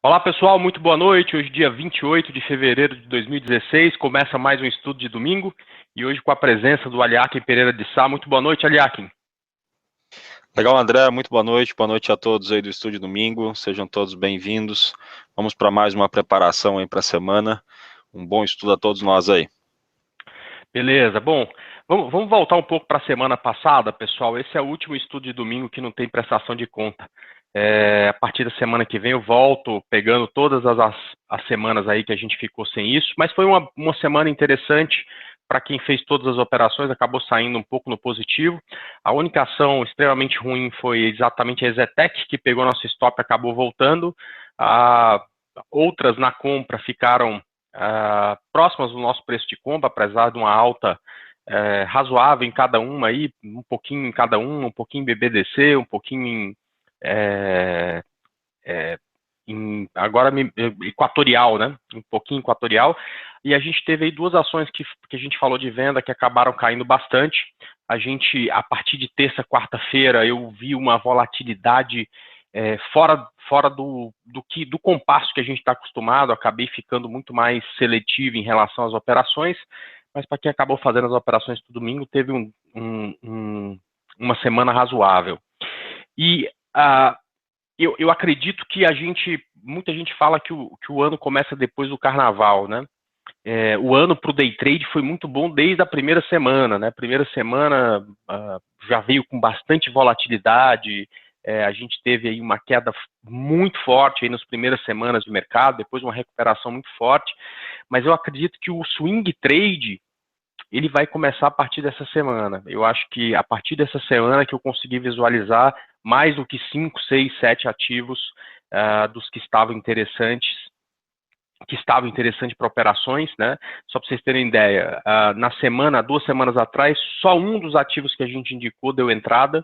Olá pessoal, muito boa noite. Hoje, dia 28 de fevereiro de 2016, começa mais um estudo de domingo e hoje com a presença do Aliakin Pereira de Sá. Muito boa noite, Aliakin. Legal, André, muito boa noite a todos aí do Estúdio Domingo, sejam todos bem-vindos. Vamos para mais uma preparação aí para a semana. Um bom estudo a todos nós aí. Beleza, bom, vamos voltar um pouco para a semana passada, pessoal. Esse é o último estudo de domingo que não tem prestação de conta. A partir da semana que vem eu volto pegando todas as semanas aí que a gente ficou sem isso, mas foi uma semana interessante para quem fez todas as operações, acabou saindo um pouco no positivo. A única ação extremamente ruim foi exatamente a Ezetec, que pegou nosso stop e acabou voltando. Outras na compra ficaram próximas do nosso preço de compra, apesar de uma alta razoável em cada uma aí, um pouquinho em cada um pouquinho em BBDC, um pouquinho agora equatorial, né? Um pouquinho equatorial. E a gente teve aí duas ações que a gente falou de venda que acabaram caindo bastante. A partir de terça, quarta-feira, eu vi uma volatilidade fora do compasso que a gente está acostumado. Acabei ficando muito mais seletivo em relação às operações, mas para quem acabou fazendo as operações do domingo, teve uma semana razoável. E eu acredito que muita gente fala que o ano começa depois do carnaval, né? O ano para o day trade foi muito bom desde a primeira semana, né? Primeira semana já veio com bastante volatilidade, a gente teve aí uma queda muito forte aí nas primeiras semanas de mercado, depois uma recuperação muito forte, mas eu acredito que o swing trade ele vai começar a partir dessa semana. Eu acho que a partir dessa semana que eu consegui visualizar mais do que 5, 6, 7 ativos dos que estavam interessantes para operações, né? Só para vocês terem ideia, duas semanas atrás, só um dos ativos que a gente indicou deu entrada.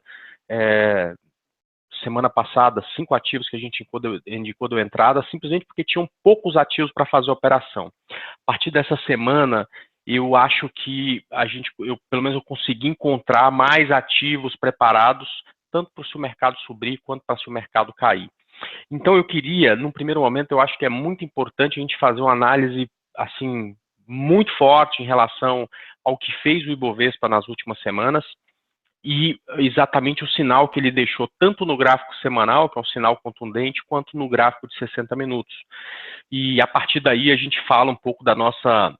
Semana passada, 5 ativos que a gente indicou deu entrada, simplesmente porque tinham poucos ativos para fazer a operação. A partir dessa semana, eu acho que pelo menos eu consegui encontrar mais ativos preparados, tanto para se o mercado subir, quanto para se o mercado cair. Então eu queria, num primeiro momento, eu acho que é muito importante a gente fazer uma análise, assim, muito forte em relação ao que fez o Ibovespa nas últimas semanas, e exatamente o sinal que ele deixou tanto no gráfico semanal, que é um sinal contundente, quanto no gráfico de 60 minutos. E a partir daí a gente fala um pouco da nossa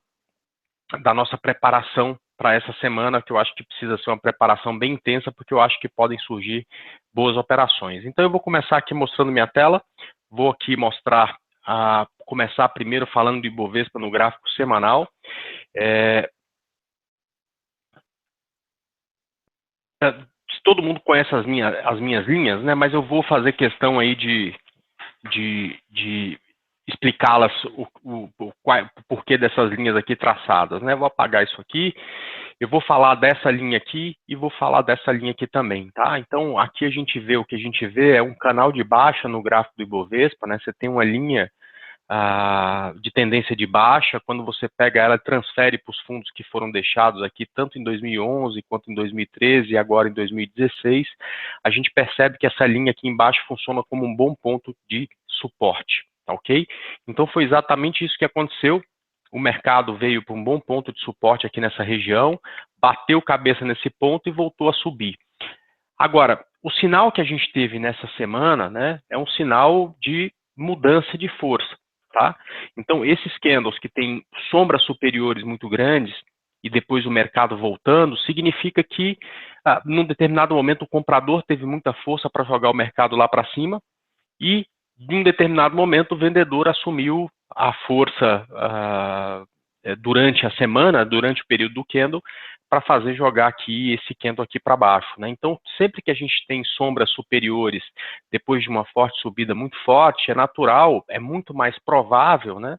preparação para essa semana, que eu acho que precisa ser uma preparação bem intensa, porque eu acho que podem surgir boas operações. Então eu vou começar aqui mostrando minha tela, vou aqui começar primeiro falando do Ibovespa no gráfico semanal. Todo mundo conhece as minhas linhas, né? Mas eu vou fazer questão aí de explicá-las, o porquê dessas linhas aqui traçadas, né? Vou apagar isso aqui, eu vou falar dessa linha aqui e vou falar dessa linha aqui também, tá? Então, aqui a gente vê, o que a gente vê é um canal de baixa no gráfico do Ibovespa, né? Você tem uma linha de tendência de baixa, quando você pega ela, transfere para os fundos que foram deixados aqui, tanto em 2011 quanto em 2013 e agora em 2016, a gente percebe que essa linha aqui embaixo funciona como um bom ponto de suporte, tá ok? Então foi exatamente isso que aconteceu, o mercado veio para um bom ponto de suporte aqui nessa região, bateu cabeça nesse ponto e voltou a subir. Agora, o sinal que a gente teve nessa semana, né, é um sinal de mudança de força. Tá? Então, esses candles que têm sombras superiores muito grandes e depois o mercado voltando, significa que, num determinado momento, o comprador teve muita força para jogar o mercado lá para cima e, em um determinado momento, o vendedor assumiu a força durante a semana, durante o período do candle, para fazer jogar aqui esse candle aqui para baixo, né? Então, sempre que a gente tem sombras superiores depois de uma forte subida muito forte, é natural, é muito mais provável, né,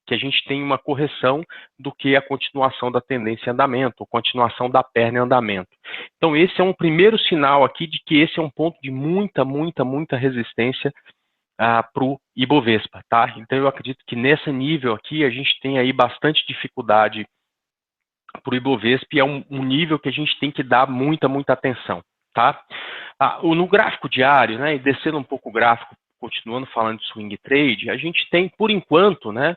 que a gente tenha uma correção do que a continuação da tendência em andamento, ou continuação da perna em andamento. Então, esse é um primeiro sinal aqui de que esse é um ponto de muita, muita, muita resistência para o Ibovespa, tá? Então, eu acredito que nesse nível aqui a gente tem aí bastante dificuldade para o Ibovespa e é um nível que a gente tem que dar muita, muita atenção, tá? No gráfico diário, né, e descendo um pouco o gráfico continuando falando de swing trade, a gente tem, por enquanto, né,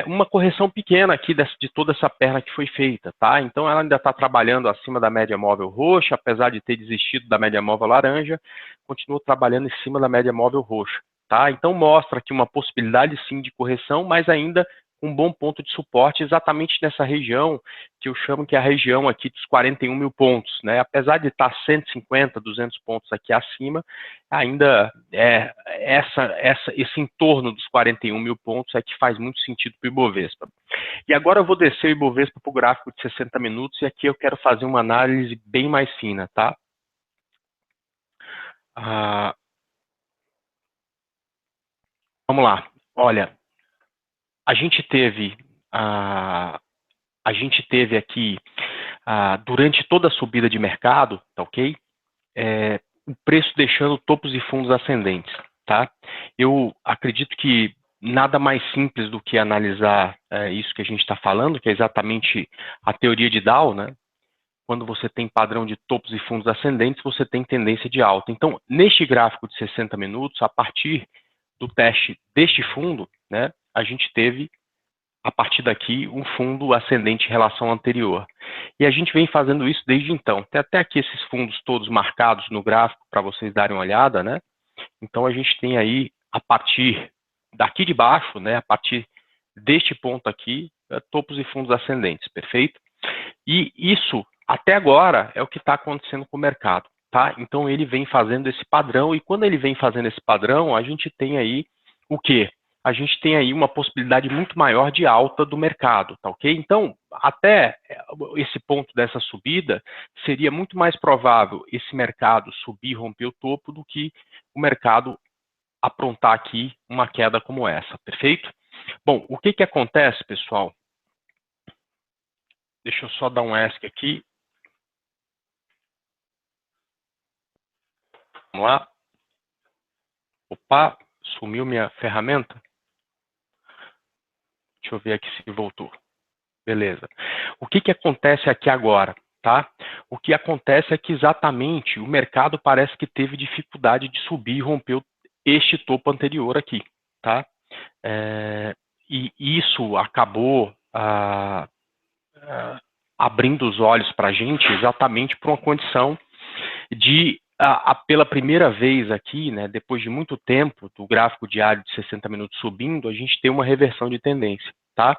uma correção pequena aqui de toda essa perna que foi feita, tá? Então ela ainda está trabalhando acima da média móvel roxa, apesar de ter desistido da média móvel laranja, continua trabalhando em cima da média móvel roxa, tá? Então mostra aqui uma possibilidade sim de correção, mas ainda um bom ponto de suporte exatamente nessa região que eu chamo que é a região aqui dos 41 mil pontos, né? Apesar de estar 150, 200 pontos aqui acima, ainda esse entorno dos 41 mil pontos é que faz muito sentido para o Ibovespa. E agora eu vou descer o Ibovespa para o gráfico de 60 minutos e aqui eu quero fazer uma análise bem mais fina, tá? Vamos lá. Olha, a gente teve aqui, durante toda a subida de mercado, tá ok? O preço deixando topos e fundos ascendentes, tá? Eu acredito que nada mais simples do que analisar isso que a gente está falando, que é exatamente a teoria de Dow, né? Quando você tem padrão de topos e fundos ascendentes, você tem tendência de alta. Então, neste gráfico de 60 minutos, a partir do teste deste fundo, né, a gente teve, a partir daqui, um fundo ascendente em relação ao anterior. E a gente vem fazendo isso desde então. Tem até aqui esses fundos todos marcados no gráfico para vocês darem uma olhada, né? Então a gente tem aí, a partir daqui de baixo, né, a partir deste ponto aqui, topos e fundos ascendentes, perfeito? E isso, até agora, é o que está acontecendo com o mercado, tá? Então ele vem fazendo esse padrão, e quando ele vem fazendo esse padrão, a gente tem aí o quê? A gente tem aí uma possibilidade muito maior de alta do mercado, tá ok? Então, até esse ponto dessa subida, seria muito mais provável esse mercado subir e romper o topo do que o mercado aprontar aqui uma queda como essa, perfeito? Bom, o que que acontece, pessoal? Deixa eu só dar um ESC aqui. Vamos lá. Opa, sumiu minha ferramenta. Deixa eu ver aqui se voltou. Beleza. O que que acontece aqui agora, tá? O que acontece é que exatamente o mercado parece que teve dificuldade de subir e rompeu este topo anterior aqui, tá? E isso acabou abrindo os olhos para a gente exatamente por uma condição de, pela primeira vez aqui, né, depois de muito tempo, do gráfico diário de 60 minutos subindo, a gente tem uma reversão de tendência, tá?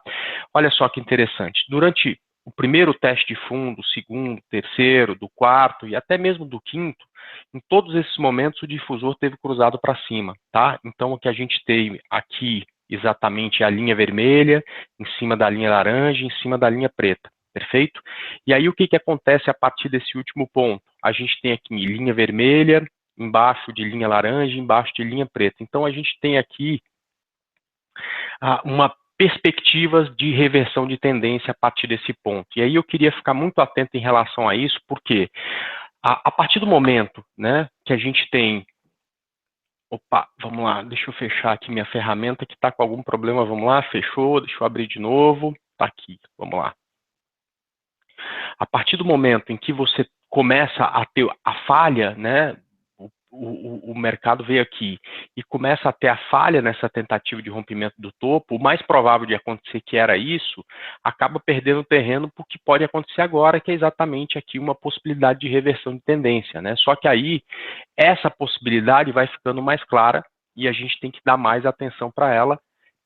Olha só que interessante. Durante o primeiro teste de fundo, o segundo, terceiro, do quarto e até mesmo do quinto, em todos esses momentos o difusor teve cruzado para cima, tá? Então o que a gente tem aqui exatamente é a linha vermelha, em cima da linha laranja, em cima da linha preta. Perfeito? E aí o que que acontece a partir desse último ponto? A gente tem aqui linha vermelha, embaixo de linha laranja, embaixo de linha preta. Então a gente tem aqui uma perspectiva de reversão de tendência a partir desse ponto. E aí eu queria ficar muito atento em relação a isso, porque a partir do momento, né, que a gente tem... Opa, vamos lá, deixa eu fechar aqui minha ferramenta que está com algum problema. Vamos lá, fechou, deixa eu abrir de novo. Está aqui, vamos lá. A partir do momento em que você começa a ter a falha, né, o mercado veio aqui e começa a ter a falha nessa tentativa de rompimento do topo, o mais provável de acontecer que era isso, acaba perdendo terreno porque pode acontecer agora, que é exatamente aqui uma possibilidade de reversão de tendência, né? Só que aí essa possibilidade vai ficando mais clara e a gente tem que dar mais atenção para ela,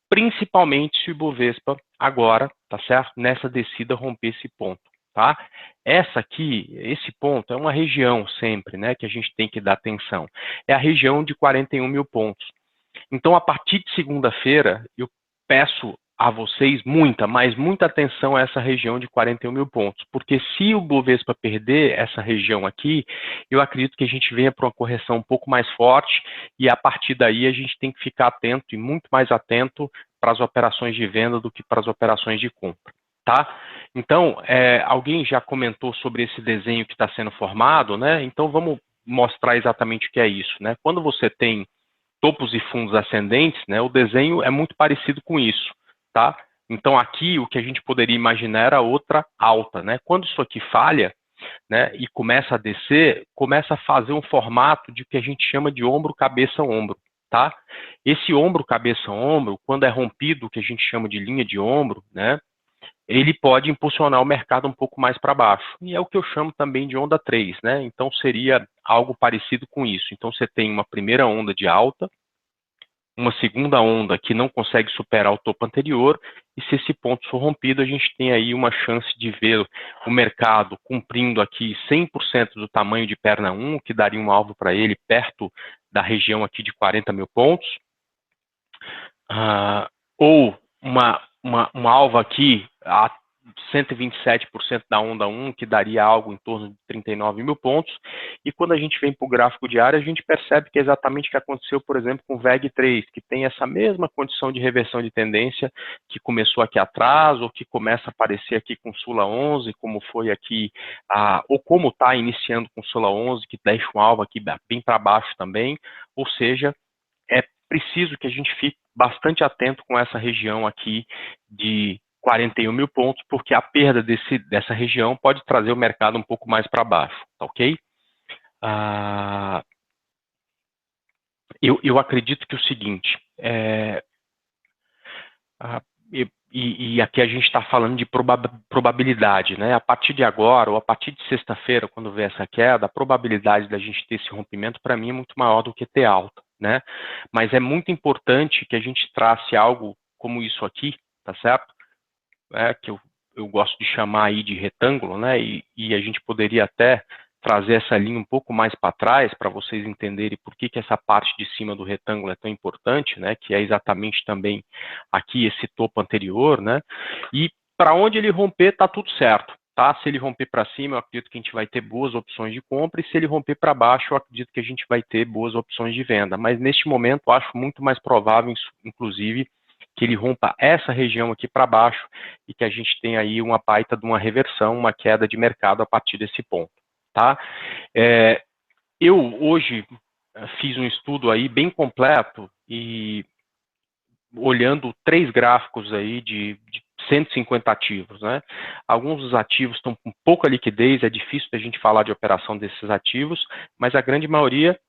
principalmente se o Ibovespa agora, tá certo? Nessa descida romper esse ponto. Tá? Essa aqui, esse ponto, é uma região sempre, né, que a gente tem que dar atenção. É a região de 41 mil pontos. Então, a partir de segunda-feira, eu peço a vocês muita atenção a essa região de 41 mil pontos, porque se o Bovespa perder essa região aqui, eu acredito que a gente venha para uma correção um pouco mais forte e a partir daí a gente tem que ficar atento e muito mais atento para as operações de venda do que para as operações de compra. Tá? Então, alguém já comentou sobre esse desenho que está sendo formado, né? Então, vamos mostrar exatamente o que é isso, né? Quando você tem topos e fundos ascendentes, né, o desenho é muito parecido com isso, tá? Então, aqui, o que a gente poderia imaginar era outra alta, né? Quando isso aqui falha, né, e começa a descer, começa a fazer um formato de que a gente chama de ombro, cabeça, ombro, tá? Esse ombro, cabeça, ombro, quando é rompido, o que a gente chama de linha de ombro, né? Ele pode impulsionar o mercado um pouco mais para baixo. E é o que eu chamo também de onda 3, né? Então seria algo parecido com isso. Então você tem uma primeira onda de alta, uma segunda onda que não consegue superar o topo anterior, e se esse ponto for rompido, a gente tem aí uma chance de ver o mercado cumprindo aqui 100% do tamanho de perna 1, que daria um alvo para ele perto da região aqui de 40 mil pontos, ou um alvo aqui a 127% da onda 1, que daria algo em torno de 39 mil pontos, e quando a gente vem para o gráfico diário, a gente percebe que é exatamente o que aconteceu, por exemplo, com o VEG3, que tem essa mesma condição de reversão de tendência que começou aqui atrás, ou que começa a aparecer aqui com Sula 11, como foi aqui, ou como está iniciando com Sula 11, que deixa um alvo aqui bem para baixo também, ou seja, é preciso que a gente fique bastante atento com essa região aqui de 41 mil pontos, porque a perda dessa região pode trazer o mercado um pouco mais para baixo, tá ok? Eu acredito que o seguinte, e aqui a gente está falando de probabilidade, né? A partir de agora, ou a partir de sexta-feira, quando vê essa queda, a probabilidade da gente ter esse rompimento, para mim, é muito maior do que ter alta, né? Mas é muito importante que a gente trace algo como isso aqui, tá certo? Que eu gosto de chamar aí de retângulo, né? E a gente poderia até trazer essa linha um pouco mais para trás para vocês entenderem por que essa parte de cima do retângulo é tão importante, né? Que é exatamente também aqui esse topo anterior, né? E para onde ele romper, tá tudo certo, tá? Se ele romper para cima, eu acredito que a gente vai ter boas opções de compra, e se ele romper para baixo, eu acredito que a gente vai ter boas opções de venda. Mas neste momento, eu acho muito mais provável, inclusive, que ele rompa essa região aqui para baixo e que a gente tenha aí uma baita de uma reversão, uma queda de mercado a partir desse ponto, tá? Eu hoje fiz um estudo aí bem completo e olhando 3 gráficos aí de 150 ativos, né? Alguns dos ativos estão com pouca liquidez, é difícil a gente falar de operação desses ativos, mas a grande maioria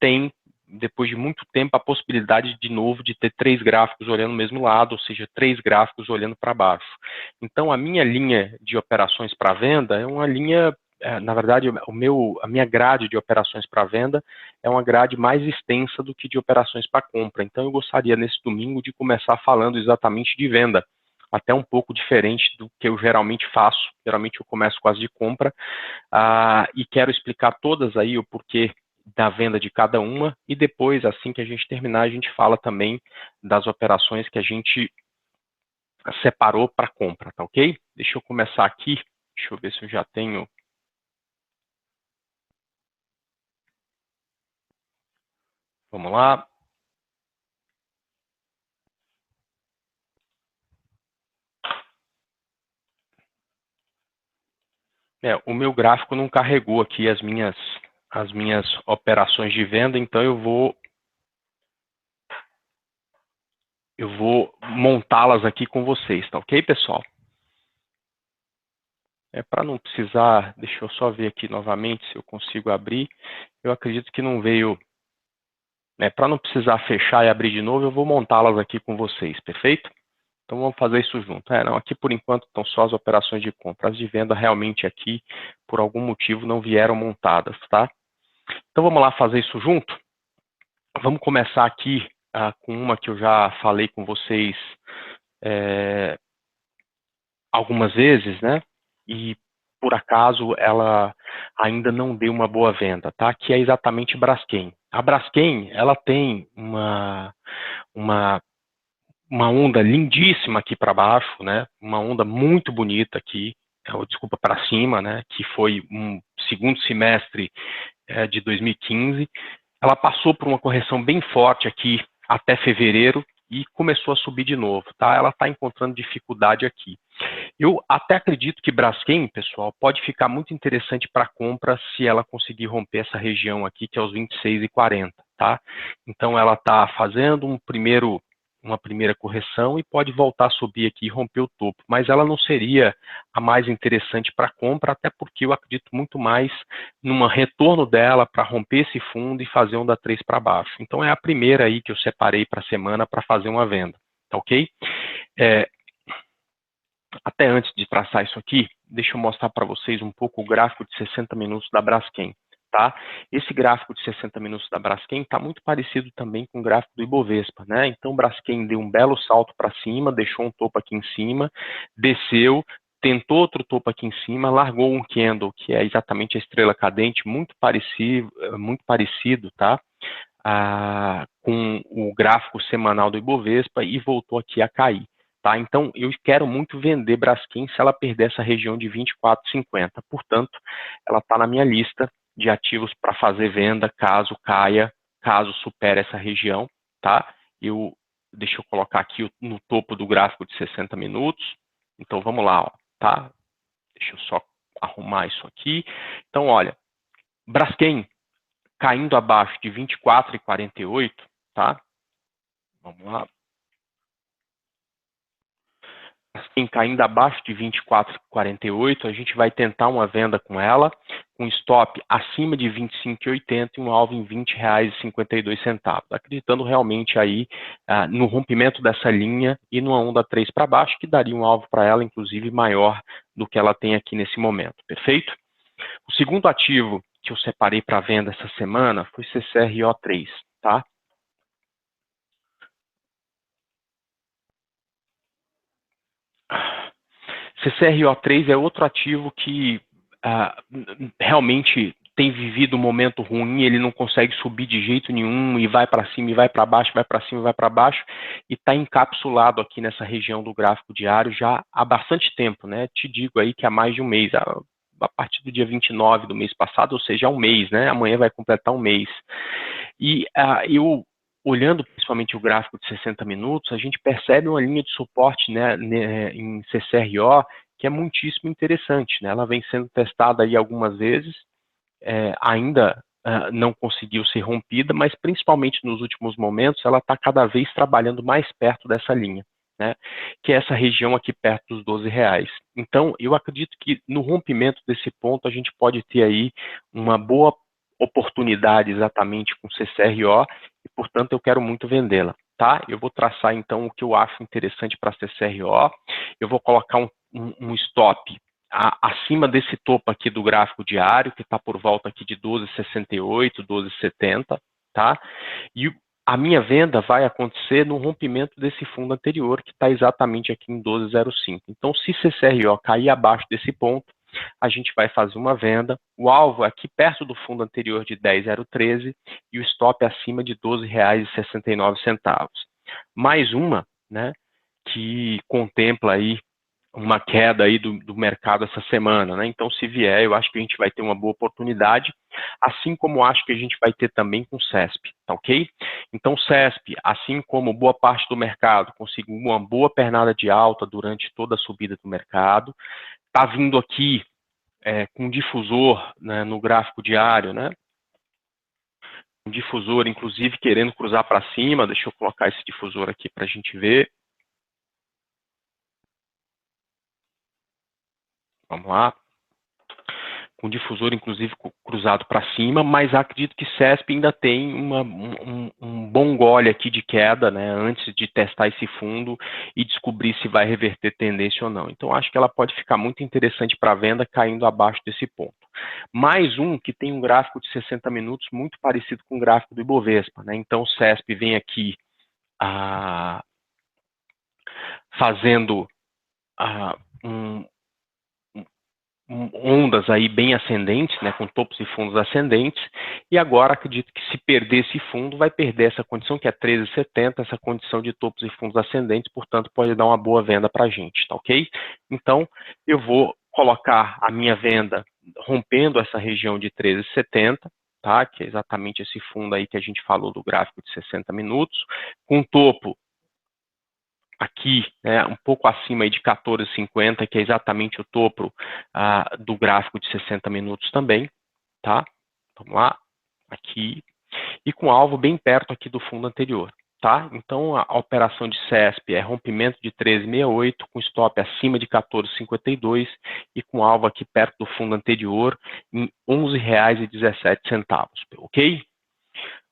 tem, depois de muito tempo, a possibilidade de novo de ter 3 gráficos olhando no mesmo lado, ou seja, 3 gráficos olhando para baixo. Então, a minha linha de operações para venda é uma linha, na verdade, a minha grade de operações para venda é uma grade mais extensa do que de operações para compra. Então, eu gostaria, nesse domingo, de começar falando exatamente de venda, até um pouco diferente do que eu geralmente faço. Geralmente eu começo com as de compra, e quero explicar todas aí o porquê da venda de cada uma, e depois, assim que a gente terminar, a gente fala também das operações que a gente separou para compra, tá ok? Deixa eu começar aqui, deixa eu ver se eu já tenho. Vamos lá. O meu gráfico não carregou aqui as minhas operações de venda, então eu vou montá-las aqui com vocês, tá ok, pessoal? Para não precisar, deixa eu só ver aqui novamente se eu consigo abrir. Eu acredito que não veio, para não precisar fechar e abrir de novo, eu vou montá-las aqui com vocês, perfeito? Então vamos fazer isso junto. Não, aqui por enquanto estão só as operações de compra. As de venda realmente aqui, por algum motivo, não vieram montadas, tá? Então vamos lá fazer isso junto? Vamos começar aqui com uma que eu já falei com vocês algumas vezes, né? E por acaso ela ainda não deu uma boa venda, tá? Que é exatamente Braskem. A Braskem, ela tem uma onda lindíssima aqui para baixo, né? Uma onda muito bonita aqui, desculpa, para cima, né? Que foi um segundo semestre de 2015. Ela passou por uma correção bem forte aqui até fevereiro e começou a subir de novo, tá? Ela está encontrando dificuldade aqui. Eu até acredito que Braskem, pessoal, pode ficar muito interessante para compra se ela conseguir romper essa região aqui, que é os 26,40, tá? Então ela está fazendo um primeiro uma primeira correção e pode voltar a subir aqui e romper o topo, mas ela não seria a mais interessante para compra, até porque eu acredito muito mais num retorno dela para romper esse fundo e fazer onda 3 para baixo. Então é a primeira aí que eu separei para a semana para fazer uma venda, tá ok? Até antes de traçar isso aqui, deixa eu mostrar para vocês um pouco o gráfico de 60 minutos da Braskem. Tá? Esse gráfico de 60 minutos da Braskem está muito parecido também com o gráfico do Ibovespa, né? Então, o Braskem deu um belo salto para cima, deixou um topo aqui em cima, desceu, tentou outro topo aqui em cima, largou um candle, que é exatamente a estrela cadente, muito parecido, tá? Com o gráfico semanal do Ibovespa e voltou aqui a cair. Tá? Então, eu quero muito vender Braskem se ela perder essa região de 24,50. Portanto, ela está na minha lista de ativos para fazer venda caso caia, caso supere essa região. Tá? Deixa eu colocar aqui no topo do gráfico de 60 minutos. Então, vamos lá. Ó, tá? Deixa eu só arrumar isso aqui. Então, olha, Braskem caindo abaixo de 24,48, tá? Vamos lá. Assim, caindo abaixo de 24,48, a gente vai tentar uma venda com ela, com stop acima de 25,80 e um alvo em R$ 20,52, acreditando realmente aí no rompimento dessa linha e numa onda 3 para baixo, que daria um alvo para ela, inclusive, maior do que ela tem aqui nesse momento, perfeito? O segundo ativo que eu separei para venda essa semana foi CCRO3, tá? CCRO3 é outro ativo que realmente tem vivido um momento ruim, ele não consegue subir de jeito nenhum e vai para cima e vai para baixo, vai para cima e vai para baixo, e está encapsulado aqui nessa região do gráfico diário já há bastante tempo, né? Te digo aí que há mais de um mês, a partir do dia 29 do mês passado, ou seja, há um mês, né? Amanhã vai completar um mês. E eu, olhando principalmente o gráfico de 60 minutos, a gente percebe uma linha de suporte, né, em CCRO que é muitíssimo interessante, né? Ela vem sendo testada aí algumas vezes, ainda não conseguiu ser rompida, mas principalmente nos últimos momentos ela está cada vez trabalhando mais perto dessa linha, né? Que é essa região aqui perto dos R$ 12. Então, eu acredito que no rompimento desse ponto a gente pode ter aí uma boa oportunidade exatamente com CCRO e, portanto, eu quero muito vendê-la. Tá? Eu vou traçar então o que eu acho interessante para a CCRO, eu vou colocar um stop acima desse topo aqui do gráfico diário, que está por volta aqui de 12,68, 12,70, tá? E a minha venda vai acontecer no rompimento desse fundo anterior, que está exatamente aqui em 12,05. Então, se CCRO cair abaixo desse ponto, a gente vai fazer uma venda. O alvo é aqui perto do fundo anterior de 10,013 e o stop acima de R$ 12,69. Mais uma, né, que contempla aí uma queda aí do mercado essa semana, né? Então, se vier, eu acho que a gente vai ter uma boa oportunidade, assim como acho que a gente vai ter também com o CESP, tá ok? Então, CESP, assim como boa parte do mercado, conseguiu uma boa pernada de alta durante toda a subida do mercado, tá vindo aqui com difusor, né, no gráfico diário, né? Um difusor, inclusive, querendo cruzar para cima. Deixa eu colocar esse difusor aqui para a gente ver. Vamos lá. Com difusor, inclusive, cruzado para cima, mas acredito que CESP ainda tem um bom gole aqui de queda, né, antes de testar esse fundo e descobrir se vai reverter tendência ou não. Então, acho que ela pode ficar muito interessante para venda caindo abaixo desse ponto. Mais um que tem um gráfico de 60 minutos muito parecido com o gráfico do Ibovespa, né? Então, o CESP vem aqui fazendo ondas aí bem ascendentes, né, com topos e fundos ascendentes, e agora acredito que se perder esse fundo, vai perder essa condição que é 13,70, essa condição de topos e fundos ascendentes, portanto pode dar uma boa venda para a gente, tá ok? Então eu vou colocar a minha venda rompendo essa região de 13,70, tá, que é exatamente esse fundo aí que a gente falou do gráfico de 60 minutos, com topo aqui, né, um pouco acima aí de 14,50, que é exatamente o topo do gráfico de 60 minutos também, tá? Vamos lá, aqui, e com alvo bem perto aqui do fundo anterior. tá? Então, a operação de CESP é rompimento de 13,68, com stop acima de 14,52 e com alvo aqui perto do fundo anterior em R$ 11,17, ok?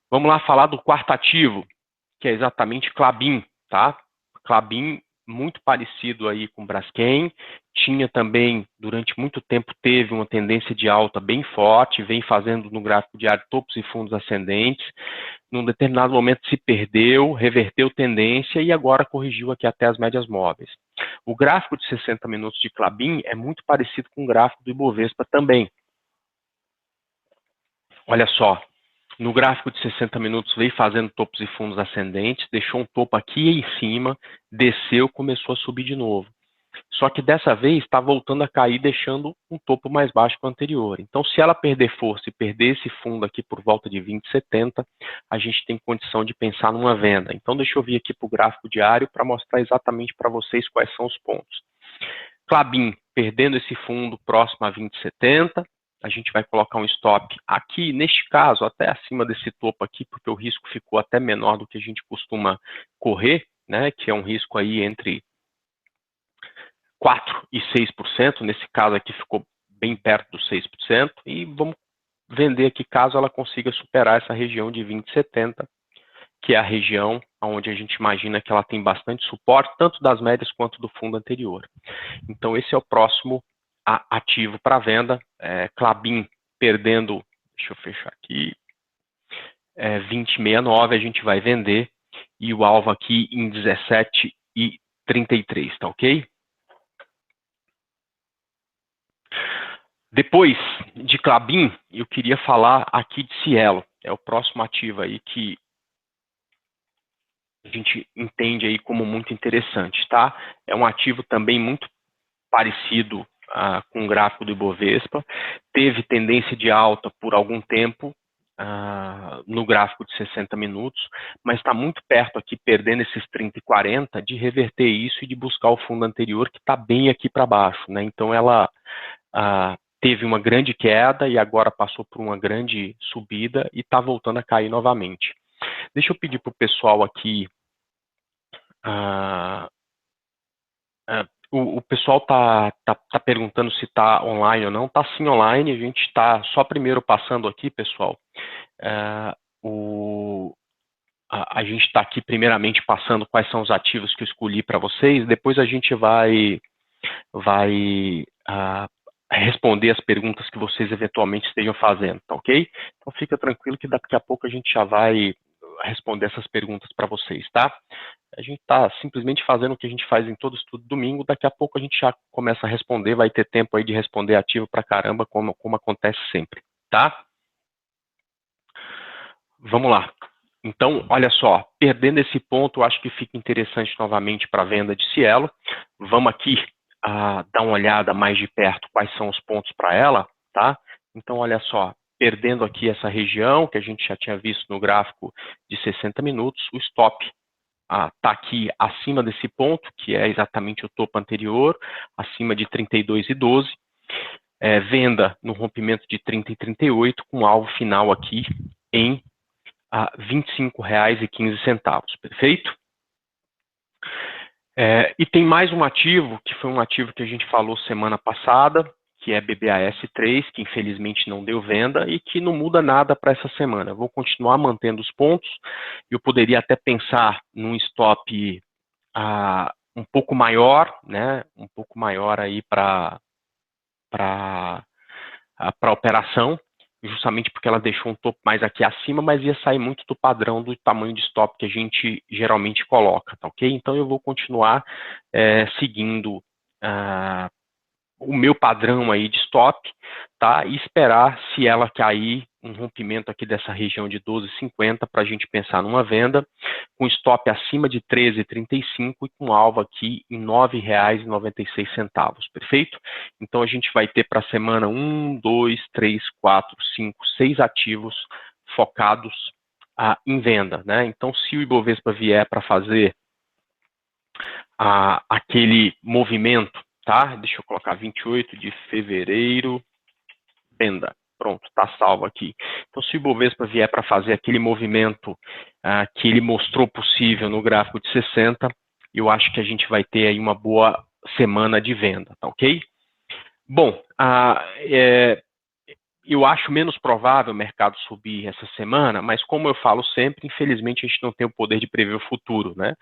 Vamos lá falar do quarto ativo, que é exatamente Klabin, tá? Klabin, muito parecido aí com Braskem, tinha também, durante muito tempo, teve uma tendência de alta bem forte, vem fazendo no gráfico diário topos e fundos ascendentes, num determinado momento se perdeu, reverteu tendência e agora corrigiu aqui até as médias móveis. O gráfico de 60 minutos de Klabin é muito parecido com o gráfico do Ibovespa também. Olha só, no gráfico de 60 minutos veio fazendo topos e fundos ascendentes, deixou um topo aqui em cima, desceu, começou a subir de novo. Só que dessa vez está voltando a cair, deixando um topo mais baixo que o anterior. Então, se ela perder força e perder esse fundo aqui por volta de 20,70, a gente tem condição de pensar numa venda. Então, deixa eu vir aqui para o gráfico diário para mostrar exatamente para vocês quais são os pontos. Klabin, perdendo esse fundo próximo a 20,70, a gente vai colocar um stop aqui, neste caso, até acima desse topo aqui, porque o risco ficou até menor do que a gente costuma correr, né, que é um risco aí entre 4% e 6%, nesse caso aqui ficou bem perto dos 6%, e vamos vender aqui caso ela consiga superar essa região de 20,70, que é a região onde a gente imagina que ela tem bastante suporte, tanto das médias quanto do fundo anterior. Então esse é o próximo ativo para venda, Klabin perdendo, deixa eu fechar aqui, 20,69 a gente vai vender, e o alvo aqui em 17,33, tá ok? Depois de Klabin, eu queria falar aqui de Cielo, é o próximo ativo aí que a gente entende aí como muito interessante, tá? É um ativo também muito parecido com o gráfico do Ibovespa, teve tendência de alta por algum tempo no gráfico de 60 minutos, mas está muito perto aqui, perdendo esses 30 e 40, de reverter isso e de buscar o fundo anterior, que está bem aqui para baixo, né? Então ela teve uma grande queda e agora passou por uma grande subida e está voltando a cair novamente. Deixa eu pedir para o pessoal aqui. O pessoal tá perguntando se está online ou não. Está sim online, a gente está só primeiro passando aqui, pessoal. A gente está aqui primeiramente passando quais são os ativos que eu escolhi para vocês, depois a gente vai responder as perguntas que vocês eventualmente estejam fazendo, tá ok? Então fica tranquilo que daqui a pouco a gente já vai responder essas perguntas para vocês, tá? A gente está simplesmente fazendo o que a gente faz em todo estudo domingo, daqui a pouco a gente já começa a responder, vai ter tempo aí de responder ativo para caramba, como acontece sempre, tá? Vamos lá. Então, olha só, perdendo esse ponto, eu acho que fica interessante novamente para a venda de Cielo. Vamos aqui dar uma olhada mais de perto quais são os pontos para ela, tá? Então, olha só, perdendo aqui essa região, que a gente já tinha visto no gráfico de 60 minutos, o stop está aqui acima desse ponto, que é exatamente o topo anterior, acima de 32,12. Venda no rompimento de 30 e 38, com alvo final aqui em R$ 25,15, perfeito? E tem mais um ativo, que foi um ativo que a gente falou semana passada, que é BBAS3, que infelizmente não deu venda e que não muda nada para essa semana. Eu vou continuar mantendo os pontos, eu poderia até pensar num stop um pouco maior, né, um pouco maior aí para a operação, justamente porque ela deixou um topo mais aqui acima, mas ia sair muito do padrão do tamanho de stop que a gente geralmente coloca, tá ok? Então eu vou continuar seguindo o meu padrão aí de stop, tá? E esperar se ela cair um rompimento aqui dessa região de 12,50 para a gente pensar numa venda, com stop acima de 13,35 e com alvo aqui em R$ 9,96, perfeito? Então a gente vai ter para a semana 1, 2, 3, 4, 5, 6 ativos focados em venda, né? Então se o Ibovespa vier para fazer aquele movimento, tá? Deixa eu colocar 28 de fevereiro, venda. Pronto, está salvo aqui. Então, se o Ibovespa vier para fazer aquele movimento que ele mostrou possível no gráfico de 60, eu acho que a gente vai ter aí uma boa semana de venda, tá ok? Bom, eu acho menos provável o mercado subir essa semana, mas como eu falo sempre, infelizmente a gente não tem o poder de prever o futuro, né?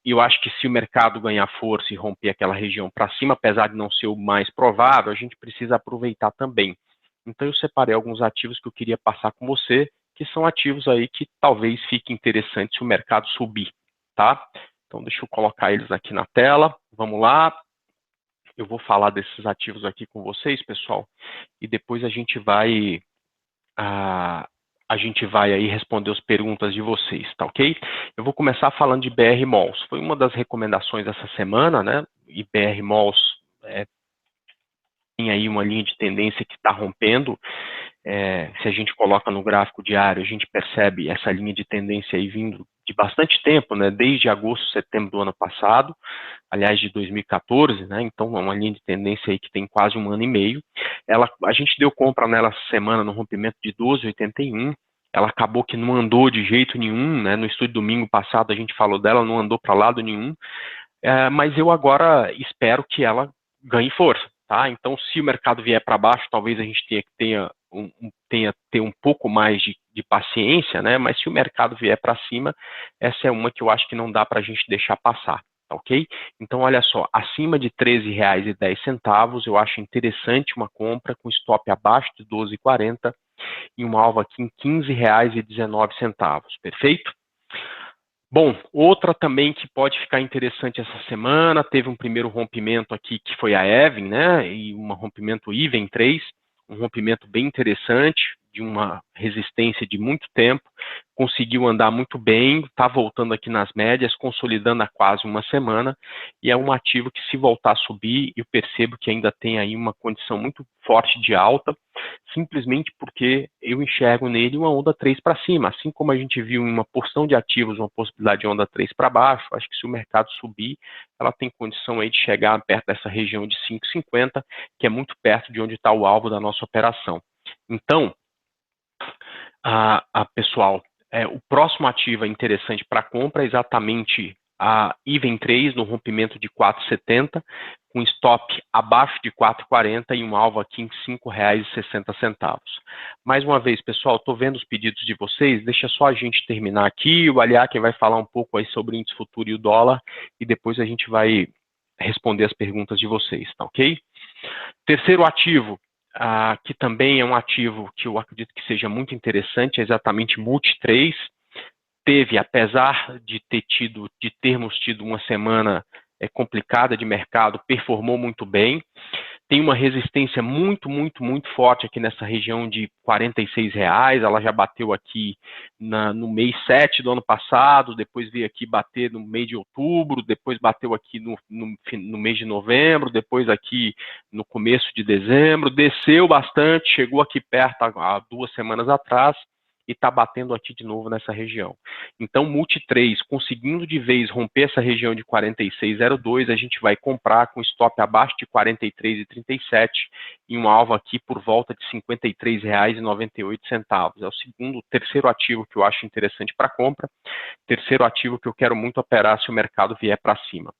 Eu acho que se o mercado ganhar força e romper aquela região para cima, apesar de não ser o mais provável, a gente precisa aproveitar também. Então eu separei alguns ativos que eu queria passar com você, que são ativos aí que talvez fique interessante se o mercado subir, tá? Então deixa eu colocar eles aqui na tela, vamos lá. Eu vou falar desses ativos aqui com vocês, pessoal, e depois a gente vai aí responder as perguntas de vocês, tá ok? Eu vou começar falando de BR Malls. Foi uma das recomendações dessa semana, né? E BR Malls tem aí uma linha de tendência que está rompendo. Se a gente coloca no gráfico diário, a gente percebe essa linha de tendência aí vindo de bastante tempo, né? Desde agosto, setembro do ano passado, aliás, de 2014, né? Então, é uma linha de tendência aí que tem quase um ano e meio. A gente deu compra nela essa semana no rompimento de 12,81. Ela acabou que não andou de jeito nenhum, né? No estudo domingo passado a gente falou dela, não andou para lado nenhum. Mas eu agora espero que ela ganhe força, tá? Então, se o mercado vier para baixo, talvez a gente tenha ter um pouco mais de paciência, né? Mas se o mercado vier para cima, essa é uma que eu acho que não dá para a gente deixar passar, tá ok? Então, olha só, acima de R$13,10, eu acho interessante uma compra com stop abaixo de 12,40 e um alvo aqui em R$15,19, perfeito? Bom, outra também que pode ficar interessante essa semana, teve um primeiro rompimento aqui que foi a Even, né, e um rompimento Even 3, um rompimento bem interessante, de uma resistência de muito tempo, conseguiu andar muito bem, está voltando aqui nas médias, consolidando há quase uma semana, e é um ativo que se voltar a subir, eu percebo que ainda tem aí uma condição muito forte de alta, simplesmente porque eu enxergo nele uma onda 3 para cima, assim como a gente viu em uma porção de ativos, uma possibilidade de onda 3 para baixo, acho que se o mercado subir, ela tem condição aí de chegar perto dessa região de 5,50, que é muito perto de onde está o alvo da nossa operação. Então, pessoal, o próximo ativo interessante para compra é exatamente a Even 3 no rompimento de 4,70, com stop abaixo de 4,40 e um alvo aqui em R$5,60. Mais uma vez, pessoal, estou vendo os pedidos de vocês, deixa só a gente terminar aqui, o Aliaque vai falar um pouco aí sobre o índice futuro e o dólar, e depois a gente vai responder as perguntas de vocês, tá ok? Terceiro ativo, que também é um ativo que eu acredito que seja muito interessante, é exatamente Multi3. Teve, apesar de termos tido uma semana complicada de mercado, performou muito bem. Tem uma resistência muito forte aqui nessa região de R$46. Ela já bateu aqui no mês 7 do ano passado, depois veio aqui bater no mês de outubro, depois bateu aqui no mês de novembro, depois aqui no começo de dezembro, desceu bastante, chegou aqui perto há 2 semanas atrás, e está batendo aqui de novo nessa região. Então, Multi3, conseguindo de vez romper essa região de 46,02, a gente vai comprar com stop abaixo de 43,37 e um alvo aqui por volta de R$53,98. É o terceiro ativo que eu acho interessante para compra, terceiro ativo que eu quero muito operar se o mercado vier para cima.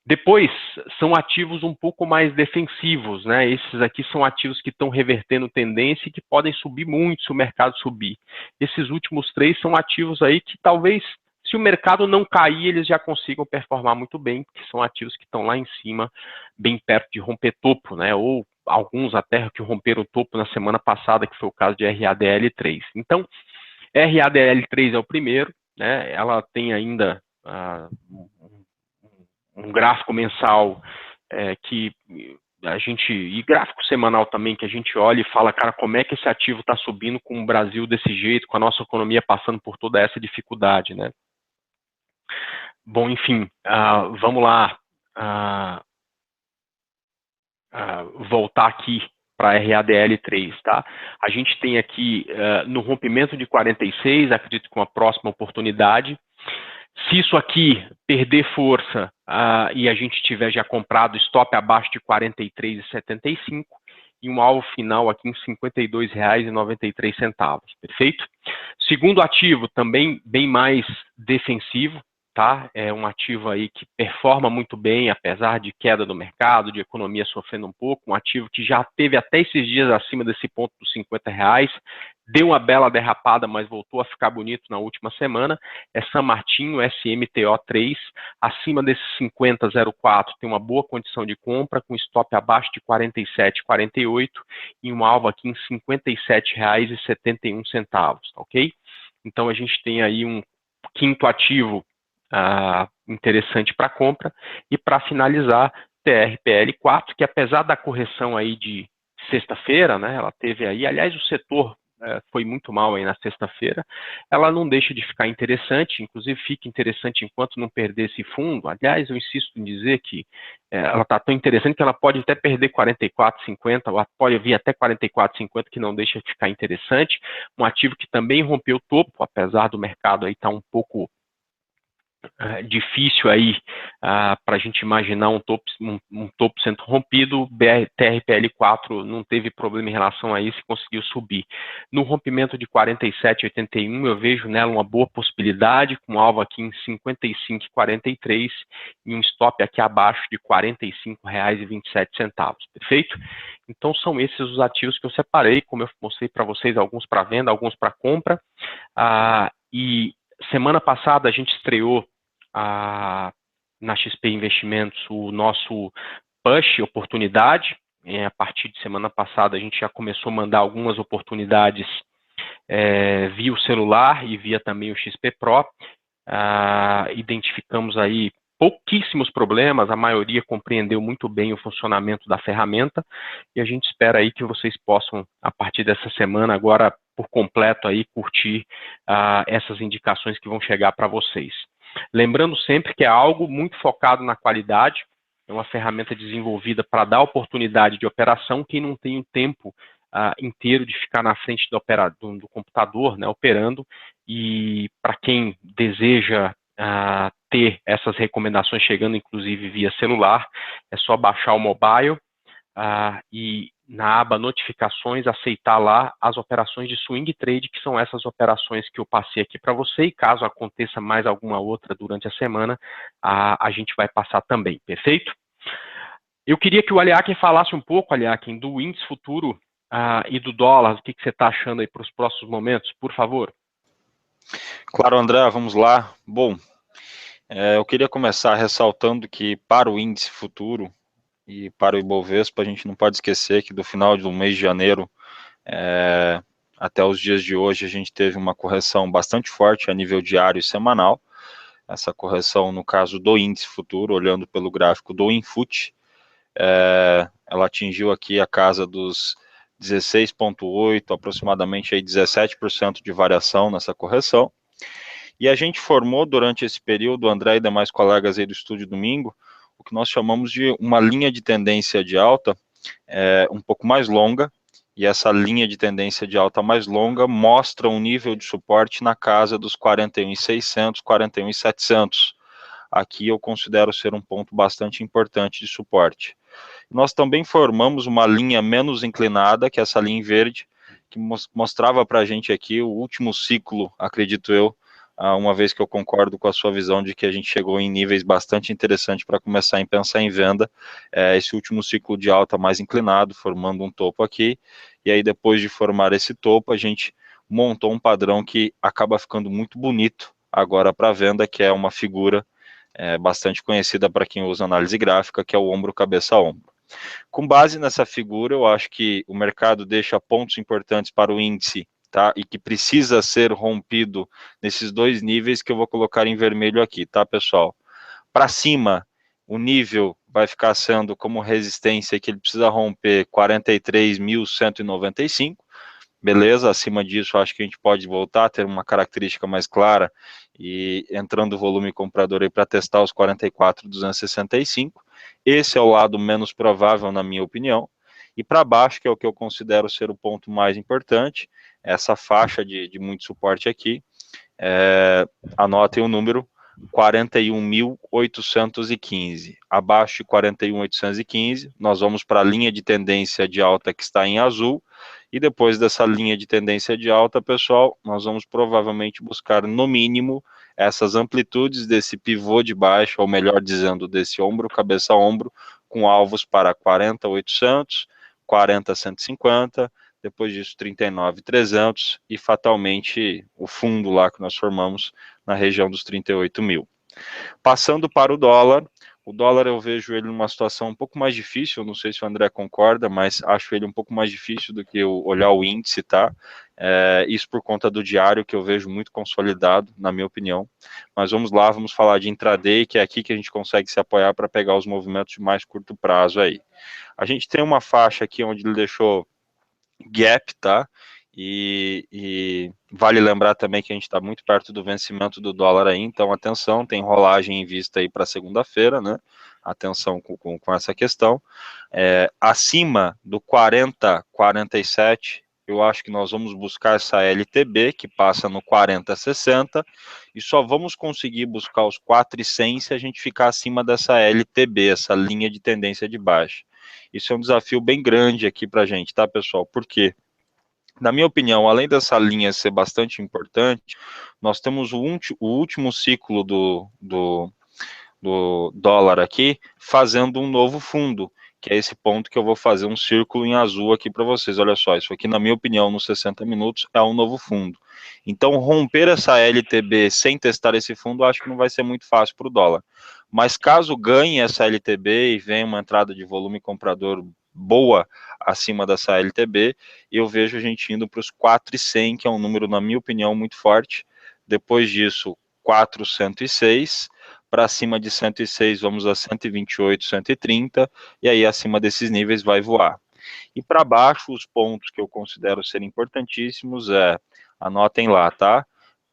Depois, são ativos um pouco mais defensivos, né? Esses aqui são ativos que estão revertendo tendência e que podem subir muito se o mercado subir. Esses últimos 3 são ativos aí que talvez, se o mercado não cair, eles já consigam performar muito bem, porque são ativos que estão lá em cima, bem perto de romper topo, né? Ou alguns até que romperam o topo na semana passada, que foi o caso de RADL3. Então, RADL3 é o primeiro, né? Ela tem ainda um gráfico mensal que a gente, e gráfico semanal também, que a gente olha e fala, cara, como é que esse ativo está subindo com o Brasil desse jeito, com a nossa economia passando por toda essa dificuldade, né? Bom, enfim, vamos lá voltar aqui para RADL3, tá? A gente tem aqui no rompimento de 46, acredito que uma próxima oportunidade. Se isso aqui perder força e a gente tiver já comprado stop abaixo de 43,75 e um alvo final aqui em R$ 52,93, perfeito? Segundo ativo, também bem mais defensivo, tá? É um ativo aí que performa muito bem, apesar de queda do mercado, de economia sofrendo um pouco, um ativo que já teve até esses dias acima desse ponto dos R$ 50, deu uma bela derrapada, mas voltou a ficar bonito na última semana, é São Martinho, SMTO3, acima desses 50,04, tem uma boa condição de compra, com stop abaixo de 47,48 e um alvo aqui em R$ 57,71, ok? Então a gente tem aí um quinto ativo interessante para compra, e para finalizar, TRPL4, que apesar da correção aí de sexta-feira, né, ela teve aí, aliás, o setor foi muito mal aí na sexta-feira, ela não deixa de ficar interessante, inclusive fica interessante enquanto não perder esse fundo. Aliás, eu insisto em dizer que ela está tão interessante que ela pode até perder 44,50, ou pode vir até 44,50, que não deixa de ficar interessante. Um ativo que também rompeu o topo, apesar do mercado aí estar um pouco difícil aí para a gente imaginar um topo sendo rompido. O TRPL4 não teve problema em relação a isso e conseguiu subir. No rompimento de 47,81, eu vejo nela uma boa possibilidade, com alvo aqui em 55,43 e um stop aqui abaixo de R$ 45,27, perfeito? Então são esses os ativos que eu separei, como eu mostrei para vocês, alguns para venda, alguns para compra, e semana passada a gente estreou na XP Investimentos o nosso push oportunidade. A partir de semana passada a gente já começou a mandar algumas oportunidades via o celular e via também o XP Pro. Identificamos aí pouquíssimos problemas, a maioria compreendeu muito bem o funcionamento da ferramenta, e a gente espera aí que vocês possam, a partir dessa semana, agora por completo aí, curtir essas indicações que vão chegar para vocês. Lembrando sempre que é algo muito focado na qualidade, é uma ferramenta desenvolvida para dar oportunidade de operação. Quem não tem o tempo inteiro de ficar na frente do computador, né, operando, e para quem deseja ter essas recomendações chegando, inclusive via celular, é só baixar o mobile e na aba notificações aceitar lá as operações de swing trade, que são essas operações que eu passei aqui para você, e caso aconteça mais alguma outra durante a semana, a gente vai passar também, perfeito? Eu queria que o Aliakin falasse um pouco, Aliakin, do índice futuro e do dólar, o que você está achando aí para os próximos momentos, por favor. Claro, André, vamos lá. Bom, eu queria começar ressaltando que para o índice futuro e para o Ibovespa, a gente não pode esquecer que do final do mês de janeiro até os dias de hoje, a gente teve uma correção bastante forte a nível diário e semanal. Essa correção, no caso do índice futuro, olhando pelo gráfico do Infut, ela atingiu aqui a casa dos 16,8, aproximadamente aí 17% de variação nessa correção. E a gente formou durante esse período, André e demais colegas aí do Estúdio Domingo, o que nós chamamos de uma linha de tendência de alta um pouco mais longa, e essa linha de tendência de alta mais longa mostra um nível de suporte na casa dos 41.600, 41.700. Aqui eu considero ser um ponto bastante importante de suporte. Nós também formamos uma linha menos inclinada, que é essa linha em verde, que mostrava para a gente aqui o último ciclo, acredito eu, uma vez que eu concordo com a sua visão de que a gente chegou em níveis bastante interessantes para começar a pensar em venda, esse último ciclo de alta mais inclinado, formando um topo aqui, e aí depois de formar esse topo, a gente montou um padrão que acaba ficando muito bonito agora para venda, que é uma figura bastante conhecida para quem usa análise gráfica, que é o ombro, cabeça, ombro. Com base nessa figura, eu acho que o mercado deixa pontos importantes para o índice, tá? E que precisa ser rompido nesses dois níveis que eu vou colocar em vermelho aqui, tá, pessoal? Para cima, o nível vai ficar sendo como resistência que ele precisa romper 43.195. Beleza, acima disso, acho que a gente pode voltar a ter uma característica mais clara e entrando o volume comprador aí para testar os 44.265. Esse é o lado menos provável, na minha opinião. E para baixo, que é o que eu considero ser o ponto mais importante, essa faixa de muito suporte aqui, anotem o número 41.815. Abaixo de 41.815, nós vamos para a linha de tendência de alta que está em azul, e depois dessa linha de tendência de alta, pessoal, nós vamos provavelmente buscar, no mínimo, essas amplitudes desse pivô de baixa, ou melhor dizendo, desse ombro, cabeça a ombro, com alvos para 40.800, 40.150, depois disso 39.300 e fatalmente o fundo lá que nós formamos na região dos 38 mil. Passando para o dólar eu vejo ele numa situação um pouco mais difícil, eu não sei se o André concorda, mas acho ele um pouco mais difícil do que olhar o índice, tá? Isso por conta do diário, que eu vejo muito consolidado, na minha opinião. Mas vamos lá, vamos falar de intraday, que é aqui que a gente consegue se apoiar para pegar os movimentos de mais curto prazo aí. A gente tem uma faixa aqui onde ele deixou gap, tá? E vale lembrar também que a gente está muito perto do vencimento do dólar aí, então atenção, tem rolagem em vista aí para segunda-feira, né? Atenção com essa questão. Acima do 40,47, eu acho que nós vamos buscar essa LTB, que passa no 40,60, e só vamos conseguir buscar os 4,100 se a gente ficar acima dessa LTB, essa linha de tendência de baixa. Isso é um desafio bem grande aqui para a gente, tá, pessoal? Por quê? Na minha opinião, além dessa linha ser bastante importante, nós temos o último ciclo do dólar aqui fazendo um novo fundo, que é esse ponto que eu vou fazer um círculo em azul aqui para vocês. Olha só, isso aqui, na minha opinião, nos 60 minutos, é um novo fundo. Então, romper essa LTB sem testar esse fundo, acho que não vai ser muito fácil para o dólar. Mas caso ganhe essa LTB e venha uma entrada de volume comprador boa acima dessa LTB, eu vejo a gente indo para os 4,100, que é um número, na minha opinião, muito forte. Depois disso, 406, para cima de 106 vamos a 128, 130, e aí acima desses níveis vai voar. E para baixo, os pontos que eu considero serem importantíssimos anotem lá, tá?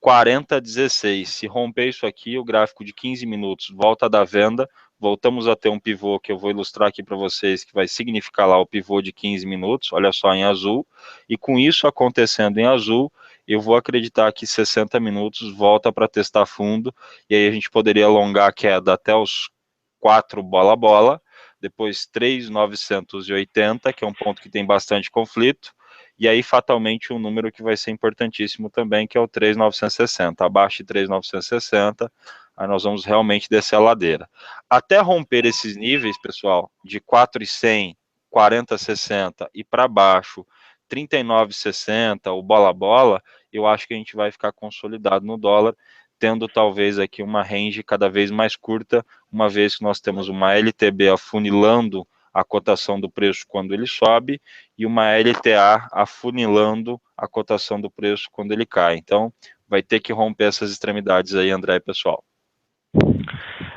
40,16, se romper isso aqui, o gráfico de 15 minutos volta da venda, voltamos a ter um pivô que eu vou ilustrar aqui para vocês, que vai significar lá o pivô de 15 minutos, olha só, em azul, e com isso acontecendo em azul, eu vou acreditar que 60 minutos volta para testar fundo, e aí a gente poderia alongar a queda até os 4 bola-bola, depois 3.980, que é um ponto que tem bastante conflito, e aí fatalmente um número que vai ser importantíssimo também, que é o 3.960, abaixo de 3.960, aí nós vamos realmente descer a ladeira. Até romper esses níveis, pessoal, de 4.100, 40,60 e para baixo, 39,60, o bola-bola, eu acho que a gente vai ficar consolidado no dólar, tendo talvez aqui uma range cada vez mais curta, uma vez que nós temos uma LTB afunilando a cotação do preço quando ele sobe e uma LTA afunilando a cotação do preço quando ele cai. Então, vai ter que romper essas extremidades aí, André, pessoal.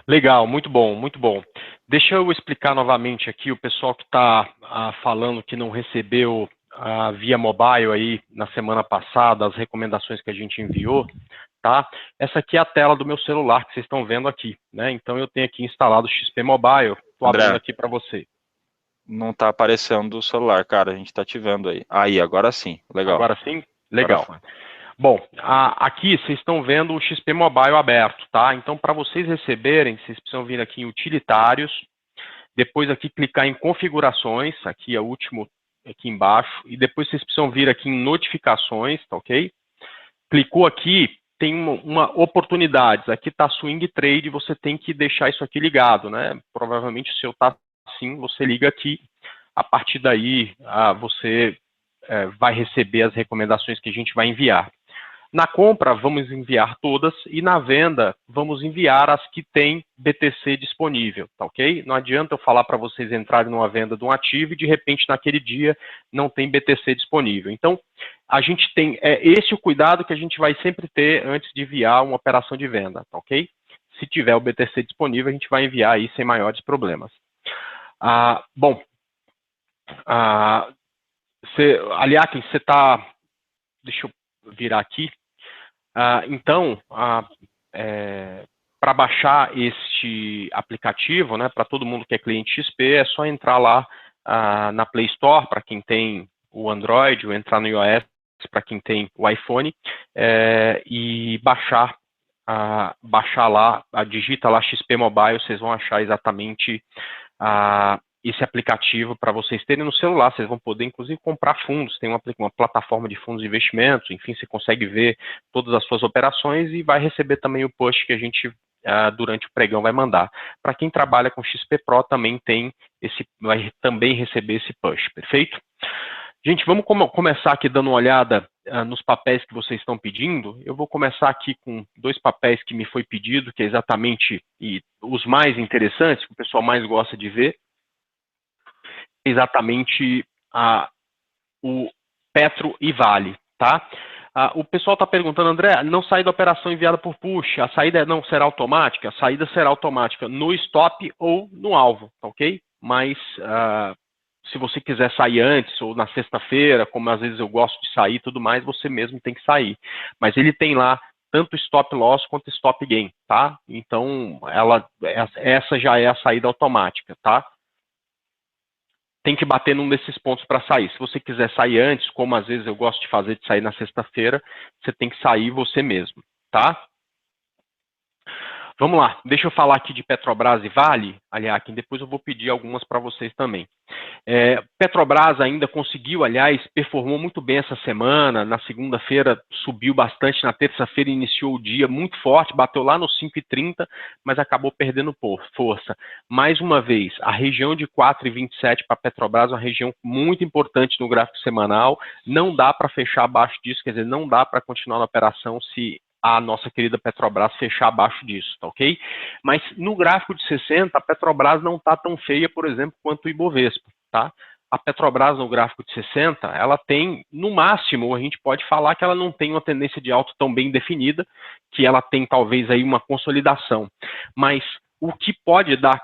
Legal, muito bom, muito bom. Deixa eu explicar novamente aqui, o pessoal que está falando que não recebeu via mobile aí na semana passada, as recomendações que a gente enviou, tá? Essa aqui é a tela do meu celular que vocês estão vendo aqui, né? Então eu tenho aqui instalado o XP Mobile, estou abrindo aqui para você. Não está aparecendo o celular, cara, a gente está te vendo aí. Aí, agora sim, legal. Agora sim? Legal. Bom, aqui vocês estão vendo o XP Mobile aberto, tá? Então, para vocês receberem, vocês precisam vir aqui em utilitários, depois aqui clicar em configurações, aqui é o último aqui embaixo, e depois vocês precisam vir aqui em notificações, tá ok? Clicou aqui, tem uma oportunidades, aqui está Swing Trade, você tem que deixar isso aqui ligado, né? Provavelmente o seu está assim, você liga aqui, a partir daí você vai receber as recomendações que a gente vai enviar. Na compra, vamos enviar todas, e na venda, vamos enviar as que têm BTC disponível, tá ok? Não adianta eu falar para vocês entrarem numa venda de um ativo e, de repente, naquele dia, não tem BTC disponível. Então, a gente tem esse o cuidado que a gente vai sempre ter antes de enviar uma operação de venda, tá ok? Se tiver o BTC disponível, a gente vai enviar aí sem maiores problemas. Bom, aliás, você está... Deixa eu virar aqui. Então, para baixar este aplicativo, né, para todo mundo que é cliente XP, é só entrar lá na Play Store, para quem tem o Android, ou entrar no iOS, para quem tem o iPhone, e baixar baixar lá, digita lá XP Mobile, vocês vão achar exatamente esse aplicativo para vocês terem no celular. Vocês vão poder, inclusive, comprar fundos. Tem uma plataforma de fundos de investimentos. Enfim, você consegue ver todas as suas operações e vai receber também o push que a gente, durante o pregão, vai mandar. Para quem trabalha com XP Pro, também vai também receber esse push, perfeito? Gente, vamos começar aqui dando uma olhada nos papéis que vocês estão pedindo. Eu vou começar aqui com 2 papéis que me foi pedido, que é exatamente os mais interessantes, que o pessoal mais gosta de ver. Exatamente o Petro e Vale, tá? O pessoal está perguntando, André, não sair da operação enviada por push, a saída não será automática? A saída será automática no stop ou no alvo, tá ok? Mas se você quiser sair antes ou na sexta-feira, como às vezes eu gosto de sair e tudo mais, você mesmo tem que sair. Mas ele tem lá tanto stop loss quanto stop gain, tá? Então, essa já é a saída automática, tá? Tem que bater num desses pontos para sair. Se você quiser sair antes, como às vezes eu gosto de fazer, de sair na sexta-feira, você tem que sair você mesmo, tá? Vamos lá, deixa eu falar aqui de Petrobras e Vale, aliás, depois eu vou pedir algumas para vocês também. Petrobras ainda conseguiu, aliás, performou muito bem essa semana, na segunda-feira subiu bastante, na terça-feira iniciou o dia muito forte, bateu lá nos 5,30, mas acabou perdendo força. Mais uma vez, a região de 4,27 para Petrobras é uma região muito importante no gráfico semanal, não dá para fechar abaixo disso, quer dizer, não dá para continuar na operação se a nossa querida Petrobras fechar abaixo disso, tá ok? Mas no gráfico de 60, a Petrobras não está tão feia, por exemplo, quanto o Ibovespa, tá? A Petrobras no gráfico de 60, ela tem, no máximo, a gente pode falar que ela não tem uma tendência de alta tão bem definida, que ela tem talvez aí uma consolidação. Mas o que pode dar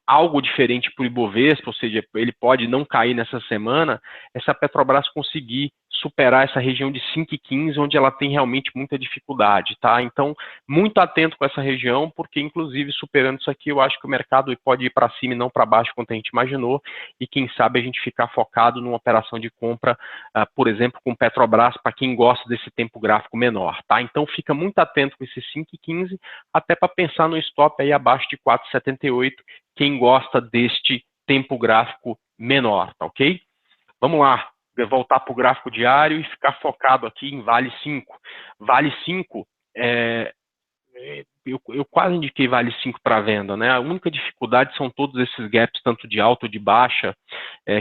algo diferente para o Ibovespa, ou seja, ele pode não cair nessa semana, é se a Petrobras conseguir superar essa região de 5,15, onde ela tem realmente muita dificuldade, tá? Então, muito atento com essa região, porque, inclusive, superando isso aqui, eu acho que o mercado pode ir para cima e não para baixo, quanto a gente imaginou, e quem sabe a gente ficar focado numa operação de compra, por exemplo, com Petrobras, para quem gosta desse tempo gráfico menor, tá? Então, fica muito atento com esse 5,15, até para pensar no stop aí abaixo de 4,78, quem gosta deste tempo gráfico menor, tá ok? Vamos lá, voltar para o gráfico diário e ficar focado aqui em Vale 5. Vale 5, eu quase indiquei Vale 5 para venda, né? A única dificuldade são todos esses gaps, tanto de alta ou de baixa,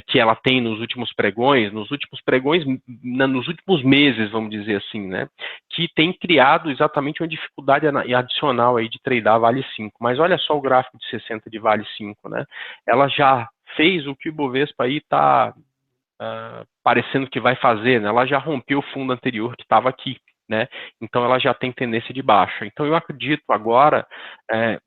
que ela tem nos últimos pregões, nos últimos meses, vamos dizer assim, né? Que tem criado exatamente uma dificuldade adicional aí de tradear Vale 5. Mas olha só o gráfico de 60 de Vale 5, né? Ela já fez o que o Ibovespa aí está parecendo que vai fazer, né? Ela já rompeu o fundo anterior que estava aqui, né? Então ela já tem tendência de baixa. Então eu acredito agora,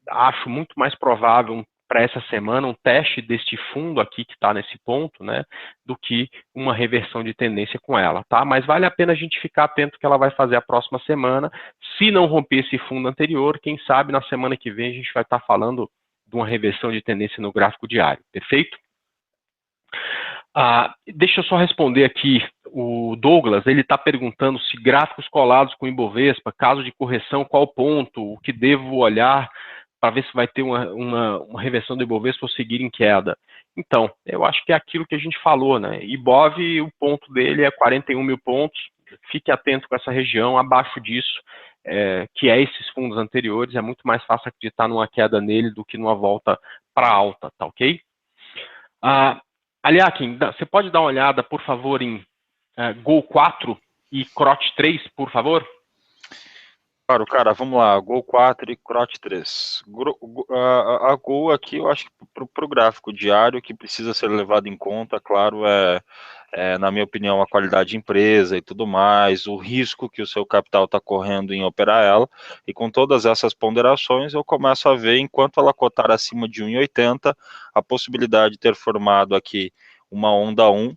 acho muito mais provável para essa semana um teste deste fundo aqui que está nesse ponto, né, do que uma reversão de tendência com ela, tá? Mas vale a pena a gente ficar atento que ela vai fazer a próxima semana. Se não romper esse fundo anterior, quem sabe na semana que vem a gente vai estar falando de uma reversão de tendência no gráfico diário, perfeito? Deixa eu só responder aqui, o Douglas, ele está perguntando se gráficos colados com Ibovespa, caso de correção, qual ponto, o que devo olhar para ver se vai ter uma reversão do Ibovespa ou seguir em queda. Então, eu acho que é aquilo que a gente falou, né? Ibov, o ponto dele é 41 mil pontos, fique atento com essa região, abaixo disso, que é esses fundos anteriores, é muito mais fácil acreditar numa queda nele do que numa volta para alta, tá ok? Aliakin, você pode dar uma olhada, por favor, em Gol 4 e Crot 3, por favor? Claro, cara, vamos lá, Gol 4 e Crot 3. A Gol aqui, eu acho que para o gráfico diário, que precisa ser levado em conta, claro, na minha opinião, a qualidade de empresa e tudo mais, o risco que o seu capital está correndo em operar ela, e com todas essas ponderações, eu começo a ver, enquanto ela cotar acima de 1,80, a possibilidade de ter formado aqui uma onda 1,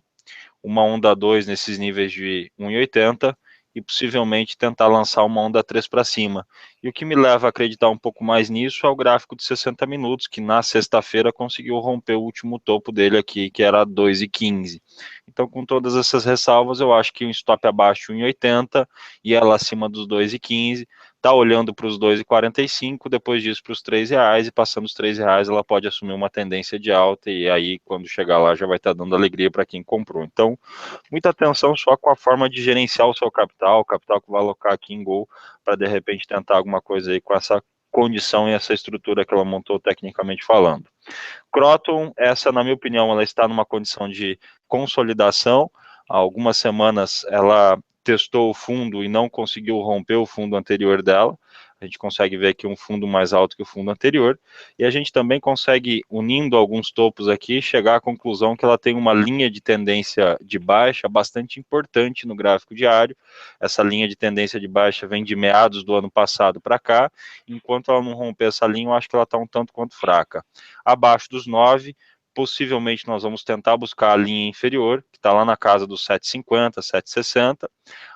uma onda 2 nesses níveis de 1,80, e possivelmente tentar lançar uma onda 3 para cima. E o que me leva a acreditar um pouco mais nisso é o gráfico de 60 minutos, que na sexta-feira conseguiu romper o último topo dele aqui, que era 2,15. Então, com todas essas ressalvas, eu acho que um stop abaixo de 1,80 e ela acima dos 2,15 está olhando para os 2,45, depois disso para os R$ 3, e passando os R$ 3 ela pode assumir uma tendência de alta, e aí quando chegar lá já vai estar dando alegria para quem comprou. Então, muita atenção só com a forma de gerenciar o seu capital, o capital que vai alocar aqui em Gol, para de repente tentar alguma coisa aí com essa condição e essa estrutura que ela montou tecnicamente falando. Croton, essa na minha opinião, ela está numa condição de consolidação. Há algumas semanas ela testou o fundo e não conseguiu romper o fundo anterior dela. A gente consegue ver aqui um fundo mais alto que o fundo anterior, e a gente também consegue, unindo alguns topos aqui, chegar à conclusão que ela tem uma linha de tendência de baixa bastante importante no gráfico diário. Essa linha de tendência de baixa vem de meados do ano passado para cá. Enquanto ela não romper essa linha, eu acho que ela está um tanto quanto fraca. Abaixo dos 9, possivelmente nós vamos tentar buscar a linha inferior, que está lá na casa dos 7,50, 7,60.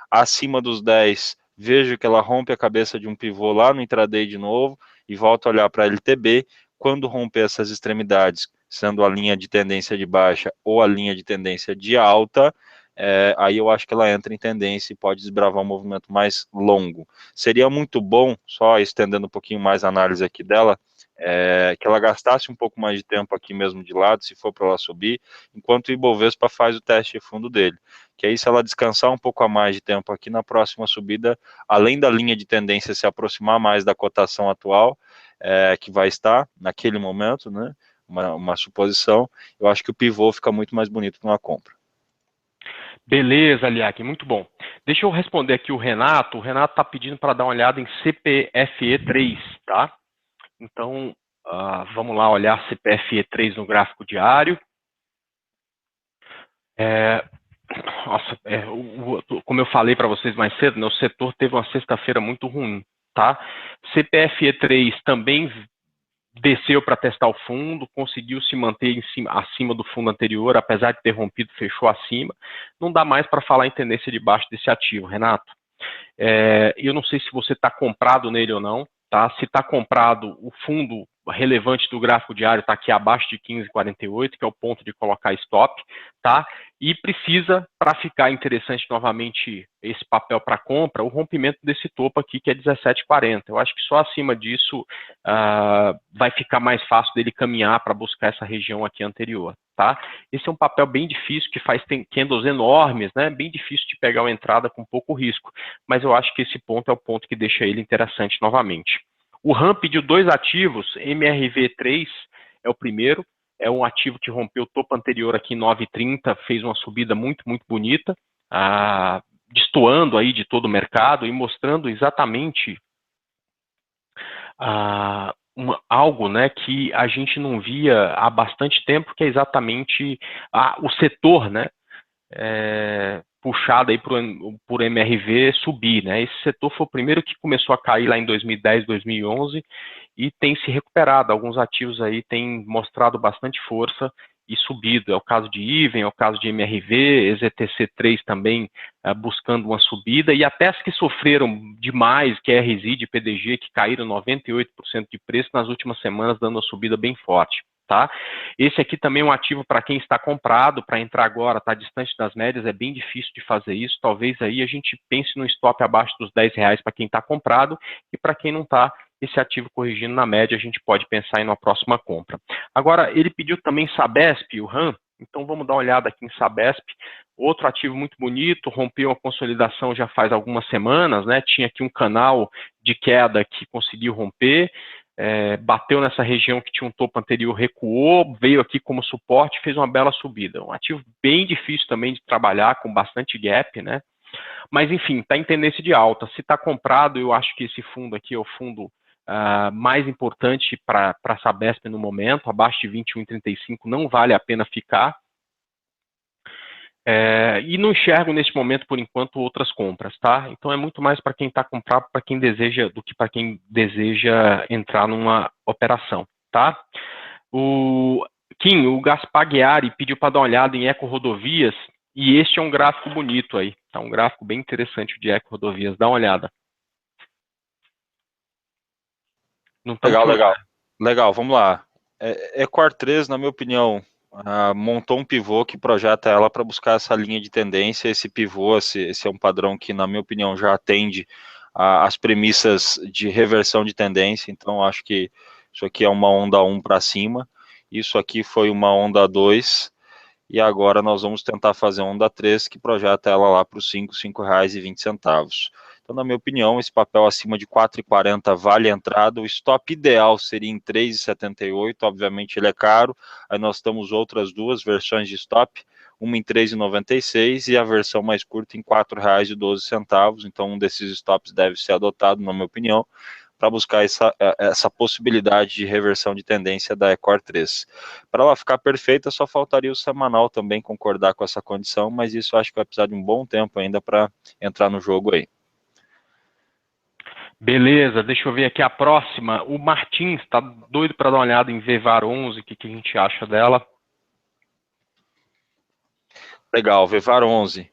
Acima dos 10, vejo que ela rompe a cabeça de um pivô lá no intraday de novo, e volto a olhar para a LTB. Quando romper essas extremidades, sendo a linha de tendência de baixa ou a linha de tendência de alta, aí eu acho que ela entra em tendência e pode desbravar um movimento mais longo. Seria muito bom, só estendendo um pouquinho mais a análise aqui dela, que ela gastasse um pouco mais de tempo aqui mesmo de lado, se for para ela subir, enquanto o Ibovespa faz o teste de fundo dele. Que aí, se ela descansar um pouco a mais de tempo aqui na próxima subida, além da linha de tendência se aproximar mais da cotação atual, que vai estar naquele momento, né, uma suposição, eu acho que o pivô fica muito mais bonito numa compra. Beleza, Liak, muito bom. Deixa eu responder aqui o Renato. O Renato está pedindo para dar uma olhada em CPFE3, tá? Então, vamos lá olhar CPFE3 no gráfico diário. Como eu falei para vocês mais cedo, né, o setor teve uma sexta-feira muito ruim, tá? CPFE3 também desceu para testar o fundo, conseguiu se manter acima do fundo anterior, apesar de ter rompido, fechou acima. Não dá mais para falar em tendência de baixo desse ativo, Renato. Eu não sei se você está comprado nele ou não, tá? Se está comprado, o fundo relevante do gráfico diário está aqui abaixo de 15,48, que é o ponto de colocar stop, tá? E precisa, para ficar interessante novamente esse papel para compra, o rompimento desse topo aqui, que é 17,40. Eu acho que só acima disso vai ficar mais fácil dele caminhar para buscar essa região aqui anterior, tá? Esse é um papel bem difícil, que faz candles enormes, né? Bem difícil de pegar uma entrada com pouco risco, mas eu acho que esse ponto é o ponto que deixa ele interessante novamente. O RAM pediu dois ativos, MRV3 é o primeiro, é um ativo que rompeu o topo anterior aqui em 9,30, fez uma subida muito, muito bonita, destoando aí de todo o mercado e mostrando exatamente algo, né, que a gente não via há bastante tempo, que é exatamente o setor, né, puxado aí por MRV subir, né? Esse setor foi o primeiro que começou a cair lá em 2010, 2011 e tem se recuperado. Alguns ativos aí têm mostrado bastante força e subido. É o caso de Iven, é o caso de MRV, EZTC3 também buscando uma subida, e até as que sofreram demais, que é RZID e PDG, que caíram 98% de preço nas últimas semanas, dando uma subida bem forte. Tá? Esse aqui também é um ativo para quem está comprado, para entrar agora, está distante das médias, é bem difícil de fazer isso. Talvez aí a gente pense no stop abaixo dos R$ 10 para quem está comprado, e para quem não está, esse ativo corrigindo na média, a gente pode pensar em uma próxima compra. Agora, ele pediu também Sabesp, o RAM, então vamos dar uma olhada aqui em Sabesp, outro ativo muito bonito, rompeu a consolidação já faz algumas semanas, né? Tinha aqui um canal de queda que conseguiu romper, bateu nessa região que tinha um topo anterior, recuou, veio aqui como suporte, fez uma bela subida. Um ativo bem difícil também de trabalhar, com bastante gap, né? Mas, enfim, está em tendência de alta. Se está comprado, eu acho que esse fundo aqui é o fundo mais importante para a Sabesp no momento, abaixo de 21,35 não vale a pena ficar. E não enxergo nesse momento, por enquanto, outras compras, tá? Então é muito mais para quem está comprado, para quem deseja, do que para quem deseja entrar numa operação, tá? O Gaspar Guiari pediu para dar uma olhada em Eco Rodovias, e este é um gráfico bonito aí, tá? Um gráfico bem interessante de Eco Rodovias, dá uma olhada. Legal, vamos lá. Ecor 3, na minha opinião, montou um pivô que projeta ela para buscar essa linha de tendência. Esse pivô, esse é um padrão que, na minha opinião, já atende as premissas de reversão de tendência, então acho que isso aqui é uma onda 1 para cima, isso aqui foi uma onda 2, e agora nós vamos tentar fazer a onda 3, que projeta ela lá para os R$ 5,20. Então, na minha opinião, esse papel acima de 4,40 vale a entrada. O stop ideal seria em 3,78, obviamente ele é caro. Aí nós temos outras duas versões de stop, uma em 3,96 e a versão mais curta em R$ 4,12. Então, um desses stops deve ser adotado, na minha opinião, para buscar essa possibilidade de reversão de tendência da Ecor 3. Para ela ficar perfeita, só faltaria o semanal também concordar com essa condição, mas isso acho que vai precisar de um bom tempo ainda para entrar no jogo aí. Beleza, deixa eu ver aqui a próxima. O Martins está doido para dar uma olhada em VVAR 11, o que a gente acha dela? Legal, VVAR 11.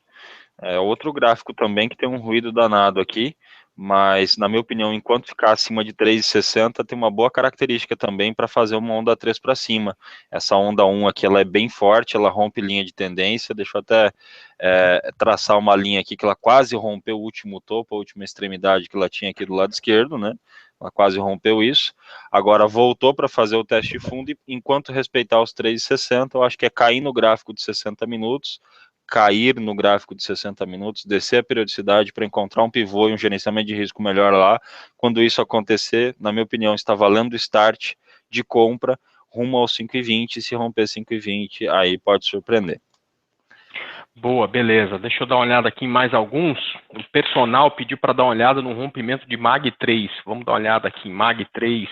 É outro gráfico também que tem um ruído danado aqui, mas na minha opinião, enquanto ficar acima de 3,60, tem uma boa característica também para fazer uma onda 3 para cima. Essa onda 1 aqui, ela é bem forte, ela rompe linha de tendência, deixa eu até traçar uma linha aqui que ela quase rompeu o último topo, a última extremidade que ela tinha aqui do lado esquerdo, né? Ela quase rompeu isso, agora voltou para fazer o teste de fundo, e enquanto respeitar os 3,60, eu acho que é cair no gráfico de 60 minutos, cair no gráfico de 60 minutos, descer a periodicidade para encontrar um pivô e um gerenciamento de risco melhor lá. Quando isso acontecer, na minha opinião, está valendo o start de compra rumo aos 5,20, se romper 5,20, aí pode surpreender. Boa, beleza. Deixa eu dar uma olhada aqui em mais alguns. O personal pediu para dar uma olhada no rompimento de MAG 3. Vamos dar uma olhada aqui em MAG 3.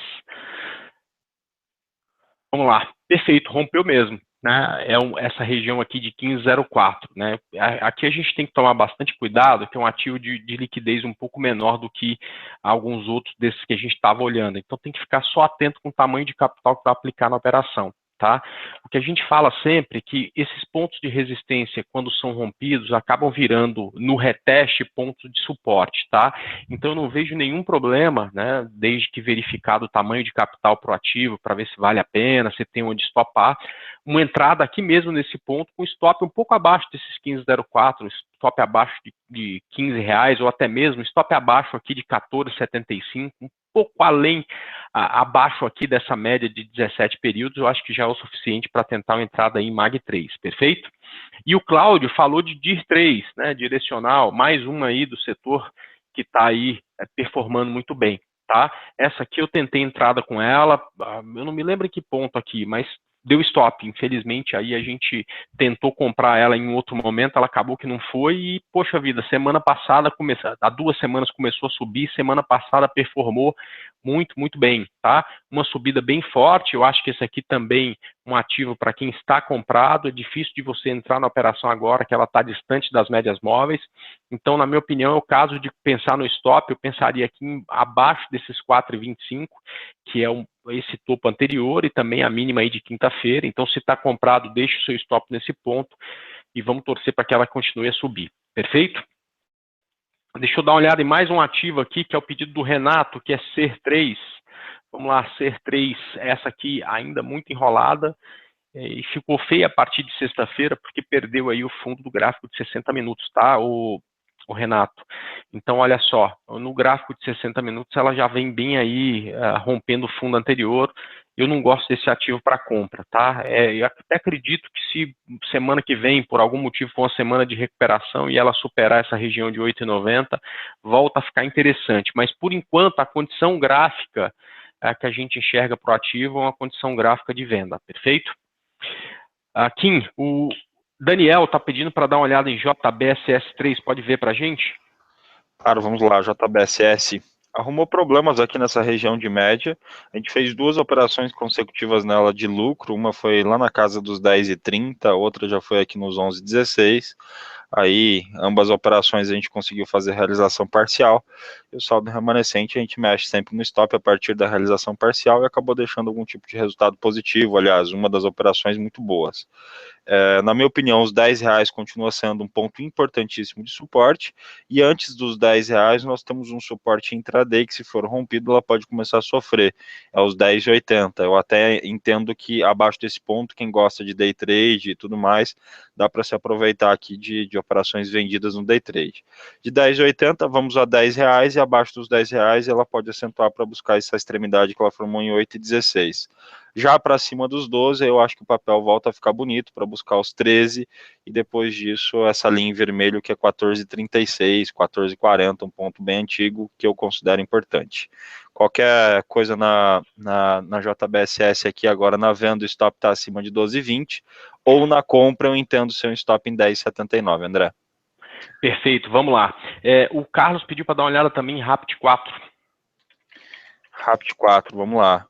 Vamos lá. Perfeito, rompeu mesmo. Né? Essa região aqui de 15,04. Né? Aqui a gente tem que tomar bastante cuidado, que é um ativo de liquidez um pouco menor do que alguns outros desses que a gente estava olhando. Então tem que ficar só atento com o tamanho de capital que vai aplicar na operação. Tá? O que a gente fala sempre é que esses pontos de resistência, quando são rompidos, acabam virando no reteste pontos de suporte. Tá? Então eu não vejo nenhum problema, né, desde que verificado o tamanho de capital pro ativo, para ver se vale a pena, se tem onde stopar, uma entrada aqui mesmo nesse ponto, com stop um pouco abaixo desses 15,04, stop abaixo de R$ 15, ou até mesmo stop abaixo aqui de 14,75, um pouco além, abaixo aqui dessa média de 17 períodos, eu acho que já é o suficiente para tentar uma entrada em MAG 3, perfeito? E o Cláudio falou de DIR 3, né, direcional, mais uma aí do setor que está aí performando muito bem, tá? Essa aqui eu tentei entrada com ela, eu não me lembro em que ponto aqui, mas deu stop, infelizmente, aí a gente tentou comprar ela em outro momento, ela acabou que não foi e, poxa vida, semana passada, há 2 semanas começou a subir, semana passada performou muito, muito bem, tá? Uma subida bem forte, eu acho que esse aqui também um ativo para quem está comprado, é difícil de você entrar na operação agora, que ela está distante das médias móveis, então, na minha opinião, é o caso de pensar no stop, eu pensaria aqui abaixo desses 4,25, que é esse topo anterior e também a mínima aí de quinta-feira. Então, se está comprado, deixe o seu stop nesse ponto e vamos torcer para que ela continue a subir. Perfeito? Deixa eu dar uma olhada em mais um ativo aqui, que é o pedido do Renato, que é SER3. Vamos lá, SER3, essa aqui ainda muito enrolada, e ficou feia a partir de sexta-feira, porque perdeu aí o fundo do gráfico de 60 minutos, tá, o Renato? Então, olha só, no gráfico de 60 minutos, ela já vem bem aí, rompendo o fundo anterior. Eu não gosto desse ativo para compra, tá? Eu até acredito que se semana que vem, por algum motivo, for uma semana de recuperação e ela superar essa região de 8,90, volta a ficar interessante. Mas, por enquanto, a condição gráfica que a gente enxerga para o ativo é uma condição gráfica de venda, perfeito? Kim, o Daniel está pedindo para dar uma olhada em JBSS3, pode ver para a gente? Claro, vamos lá, JBSS arrumou problemas aqui nessa região de média, a gente fez 2 operações consecutivas nela de lucro, uma foi lá na casa dos 10,30, outra já foi aqui nos 11,16, aí ambas operações a gente conseguiu fazer realização parcial, e o saldo remanescente a gente mexe sempre no stop a partir da realização parcial e acabou deixando algum tipo de resultado positivo, aliás, uma das operações muito boas. Na minha opinião, os R$ 10 continua sendo um ponto importantíssimo de suporte, e antes dos R$ 10 nós temos um suporte intraday que, se for rompido, ela pode começar a sofrer, é os 10,80. Eu até entendo que abaixo desse ponto, quem gosta de day trade e tudo mais, dá para se aproveitar aqui de operações vendidas no day trade. De 10,80 vamos a R$ 10, e abaixo dos R$ 10 ela pode acentuar para buscar essa extremidade que ela formou em 8,16. Já para cima dos 12, eu acho que o papel volta a ficar bonito para buscar os 13, e depois disso essa linha em vermelho que é 14,36, 14,40, um ponto bem antigo que eu considero importante. Qualquer coisa na JBSS aqui agora, na venda o stop está acima de 12,20, ou na compra eu entendo seu stop em 10,79, André. Perfeito, vamos lá. O Carlos pediu para dar uma olhada também em Rapid 4. Rapid 4, vamos lá.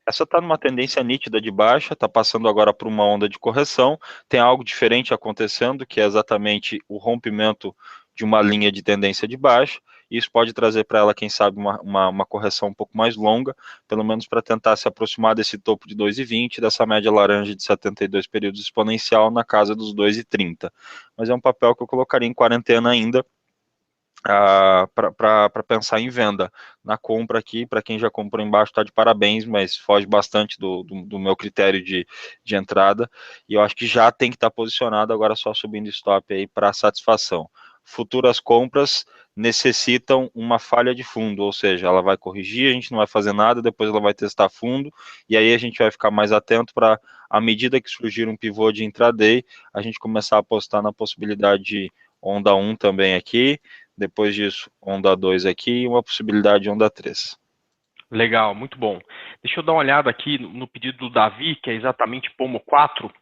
Essa está numa tendência nítida de baixa, está passando agora por uma onda de correção, tem algo diferente acontecendo, que é exatamente o rompimento de uma linha de tendência de baixa, e isso pode trazer para ela, quem sabe, uma correção um pouco mais longa, pelo menos para tentar se aproximar desse topo de 2,20, dessa média laranja de 72 períodos exponencial na casa dos 2,30. Mas é um papel que eu colocaria em quarentena ainda, para pensar em venda. Na compra aqui, para quem já comprou embaixo, está de parabéns, mas foge bastante do meu critério de entrada, e eu acho que já tem que estar posicionado, agora só subindo stop aí para satisfação. Futuras compras necessitam uma falha de fundo, ou seja, ela vai corrigir, a gente não vai fazer nada, depois ela vai testar fundo, e aí a gente vai ficar mais atento para, à medida que surgir um pivô de intraday, a gente começar a apostar na possibilidade de onda 1 também aqui, depois disso, onda 2 aqui e uma possibilidade de onda 3. Legal, muito bom. Deixa eu dar uma olhada aqui no pedido do Davi, que é exatamente Pomo 4.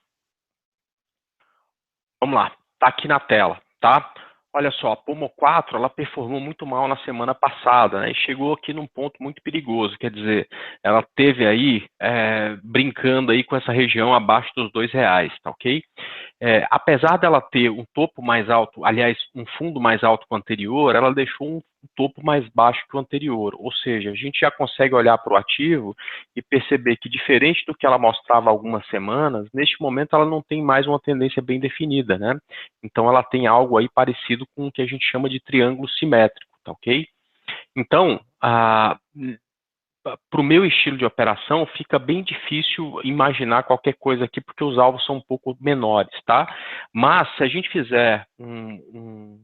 Vamos lá, está aqui na tela, tá? Olha só, a Pomo 4, ela performou muito mal na semana passada, né? E chegou aqui num ponto muito perigoso, quer dizer, ela teve aí, brincando aí com essa região abaixo dos R$ 2, tá ok? Apesar dela ter um topo mais alto, aliás, um fundo mais alto que o anterior, ela deixou um topo mais baixo que o anterior, ou seja, a gente já consegue olhar para o ativo e perceber que, diferente do que ela mostrava há algumas semanas, neste momento ela não tem mais uma tendência bem definida, né? Então ela tem algo aí parecido com o que a gente chama de triângulo simétrico, tá ok? Então, para o meu estilo de operação, fica bem difícil imaginar qualquer coisa aqui, porque os alvos são um pouco menores, tá? Mas, se a gente fizer um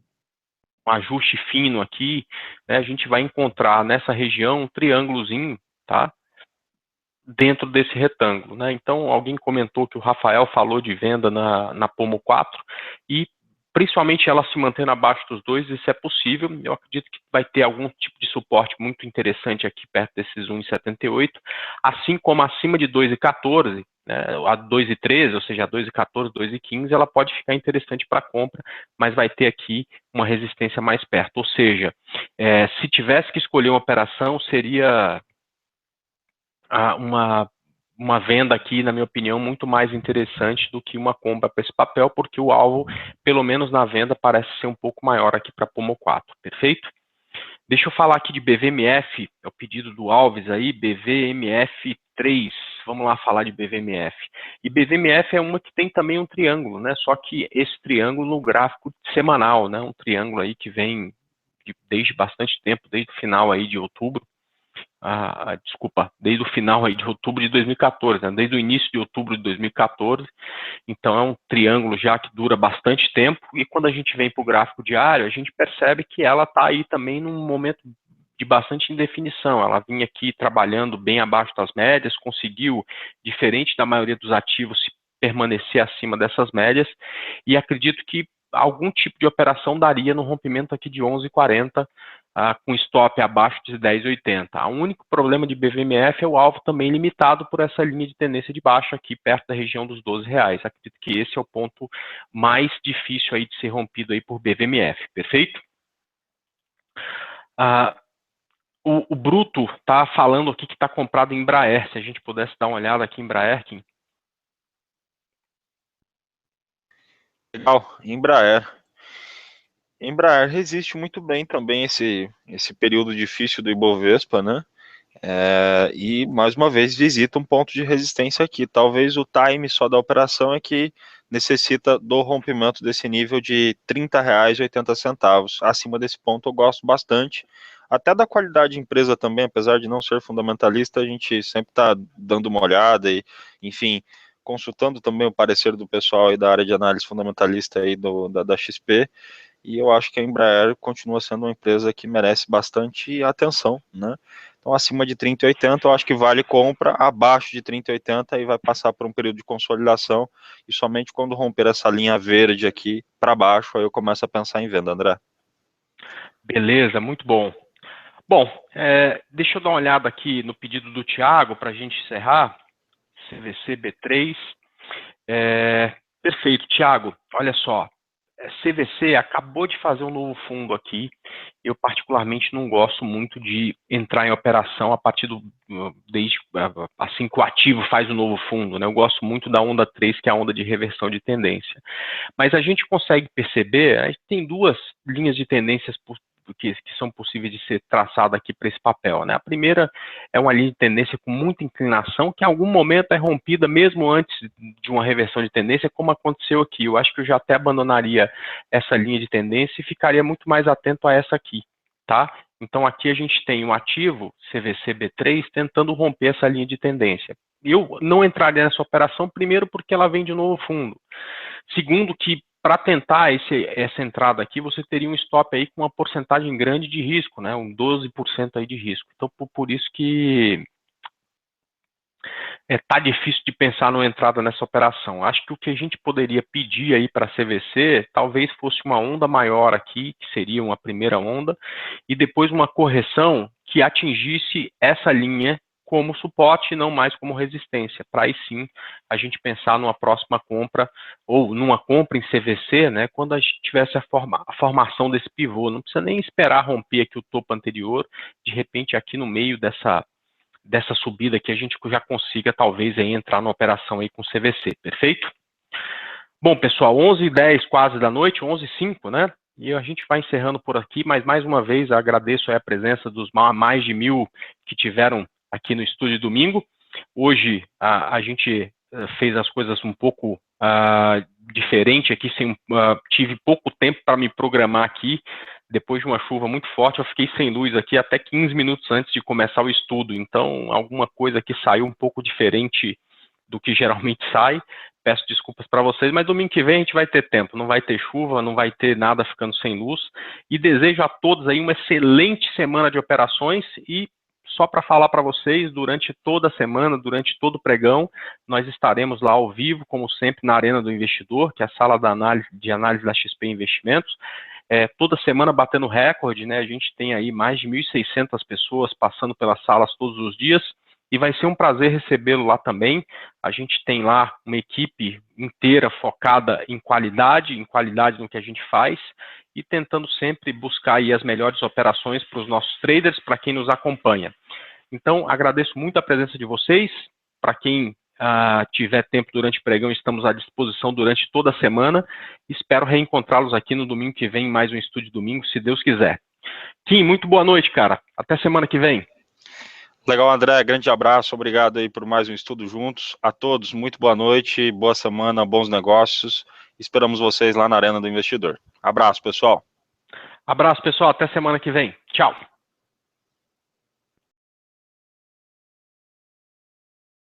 ajuste fino aqui, né, a gente vai encontrar nessa região um triângulozinho, tá? Dentro desse retângulo, né? Então, alguém comentou que o Rafael falou de venda na Pomo 4, e principalmente ela se mantendo abaixo dos 2, isso é possível. Eu acredito que vai ter algum tipo de suporte muito interessante aqui perto desses 1,78, assim como acima de 2,14, né, a 2,13, ou seja, a 2,14, 2,15, ela pode ficar interessante para compra, mas vai ter aqui uma resistência mais perto. Ou seja, se tivesse que escolher uma operação, seria uma venda aqui, na minha opinião, muito mais interessante do que uma compra para esse papel, porque o alvo, pelo menos na venda, parece ser um pouco maior aqui para Pomo 4, perfeito? Deixa eu falar aqui de BVMF, é o pedido do Alves aí, BVMF 3, vamos lá falar de BVMF. E BVMF é uma que tem também um triângulo, né? Só que esse triângulo no gráfico semanal, né? Um triângulo aí que vem desde bastante tempo, desde o final aí de outubro, desde o final aí de outubro de 2014, né? Desde o início de outubro de 2014, então é um triângulo já que dura bastante tempo, e quando a gente vem para o gráfico diário, a gente percebe que ela está aí também num momento de bastante indefinição. Ela vinha aqui trabalhando bem abaixo das médias, conseguiu, diferente da maioria dos ativos, permanecer acima dessas médias, e acredito que algum tipo de operação daria no rompimento aqui de 11,40, com stop abaixo de 10,80. O único problema de BVMF é o alvo também limitado por essa linha de tendência de baixa aqui perto da região dos R$ 12. Acredito que esse é o ponto mais difícil aí de ser rompido aí por BVMF, perfeito? O Bruto está falando aqui que está comprado em Embraer. Se a gente pudesse dar uma olhada aqui em Embraer, Kim. Legal, Embraer. Embraer resiste muito bem também esse período difícil do Ibovespa, né? E, mais uma vez, visita um ponto de resistência aqui. Talvez o time só da operação é que necessita do rompimento desse nível de R$ 30,80. Acima desse ponto eu gosto bastante. Até da qualidade de empresa também, apesar de não ser fundamentalista, a gente sempre está dando uma olhada e, enfim, consultando também o parecer do pessoal aí da área de análise fundamentalista aí da XP. E eu acho que a Embraer continua sendo uma empresa que merece bastante atenção, né? Então, acima de 30,80, eu acho que vale compra, abaixo de 30,80 e vai passar por um período de consolidação, e somente quando romper essa linha verde aqui para baixo, aí eu começo a pensar em venda, André. Beleza, muito bom. Bom, deixa eu dar uma olhada aqui no pedido do Thiago para a gente encerrar. CVC B3. Perfeito, Thiago. Olha só, CVC acabou de fazer um novo fundo aqui. Eu particularmente não gosto muito de entrar em operação a partir desde assim que o ativo faz o novo fundo, né? Eu gosto muito da onda 3, que é a onda de reversão de tendência. Mas a gente consegue perceber, a gente tem duas linhas de tendências que são possíveis de ser traçadas aqui para esse papel, né? A primeira é uma linha de tendência com muita inclinação, que em algum momento é rompida mesmo antes de uma reversão de tendência, como aconteceu aqui. Eu acho que eu já até abandonaria essa linha de tendência e ficaria muito mais atento a essa aqui, tá? Então aqui a gente tem um ativo CVC B3 tentando romper essa linha de tendência. Eu não entraria nessa operação, primeiro porque ela vem de novo fundo. Segundo que para tentar essa entrada aqui, você teria um stop aí com uma porcentagem grande de risco, né? Um 12% aí de risco. Então, por isso que tá difícil de pensar numa entrada nessa operação. Acho que o que a gente poderia pedir aí para a CVC, talvez fosse uma onda maior aqui, que seria uma primeira onda, e depois uma correção que atingisse essa linha como suporte e não mais como resistência, para aí sim a gente pensar numa próxima compra ou numa compra em CVC, né, quando a gente tivesse a formação desse pivô. Não precisa nem esperar romper aqui o topo anterior, de repente aqui no meio dessa subida que a gente já consiga talvez aí entrar na operação aí com CVC, perfeito? Bom, pessoal, 11h10 quase da noite, 11h05, né? E a gente vai encerrando por aqui, mas mais uma vez agradeço a presença dos mais de 1.000 que tiveram aqui no estúdio domingo. Hoje a gente fez as coisas um pouco diferente aqui, tive pouco tempo para me programar aqui. Depois de uma chuva muito forte, eu fiquei sem luz aqui até 15 minutos antes de começar o estudo. Então, alguma coisa que saiu um pouco diferente do que geralmente sai. Peço desculpas para vocês, mas domingo que vem a gente vai ter tempo. Não vai ter chuva, não vai ter nada ficando sem luz. E desejo a todos aí uma excelente semana de operações. E só para falar para vocês, durante toda a semana, durante todo o pregão, nós estaremos lá ao vivo, como sempre, na Arena do Investidor, que é a sala de análise da XP Investimentos. Toda semana batendo recorde, né? A gente tem aí mais de 1.600 pessoas passando pelas salas todos os dias e vai ser um prazer recebê-lo lá também. A gente tem lá uma equipe inteira focada em qualidade no que a gente faz e tentando sempre buscar aí as melhores operações para os nossos traders, para quem nos acompanha. Então, agradeço muito a presença de vocês. Para quem tiver tempo durante o pregão, estamos à disposição durante toda a semana. Espero reencontrá-los aqui no domingo que vem, mais um Estúdio Domingo, se Deus quiser. Kim, muito boa noite, cara. Até semana que vem. Legal, André. Grande abraço. Obrigado aí por mais um estudo juntos. A todos, muito boa noite, boa semana, bons negócios. Esperamos vocês lá na Arena do Investidor. Abraço, pessoal. Abraço, pessoal. Até semana que vem. Tchau.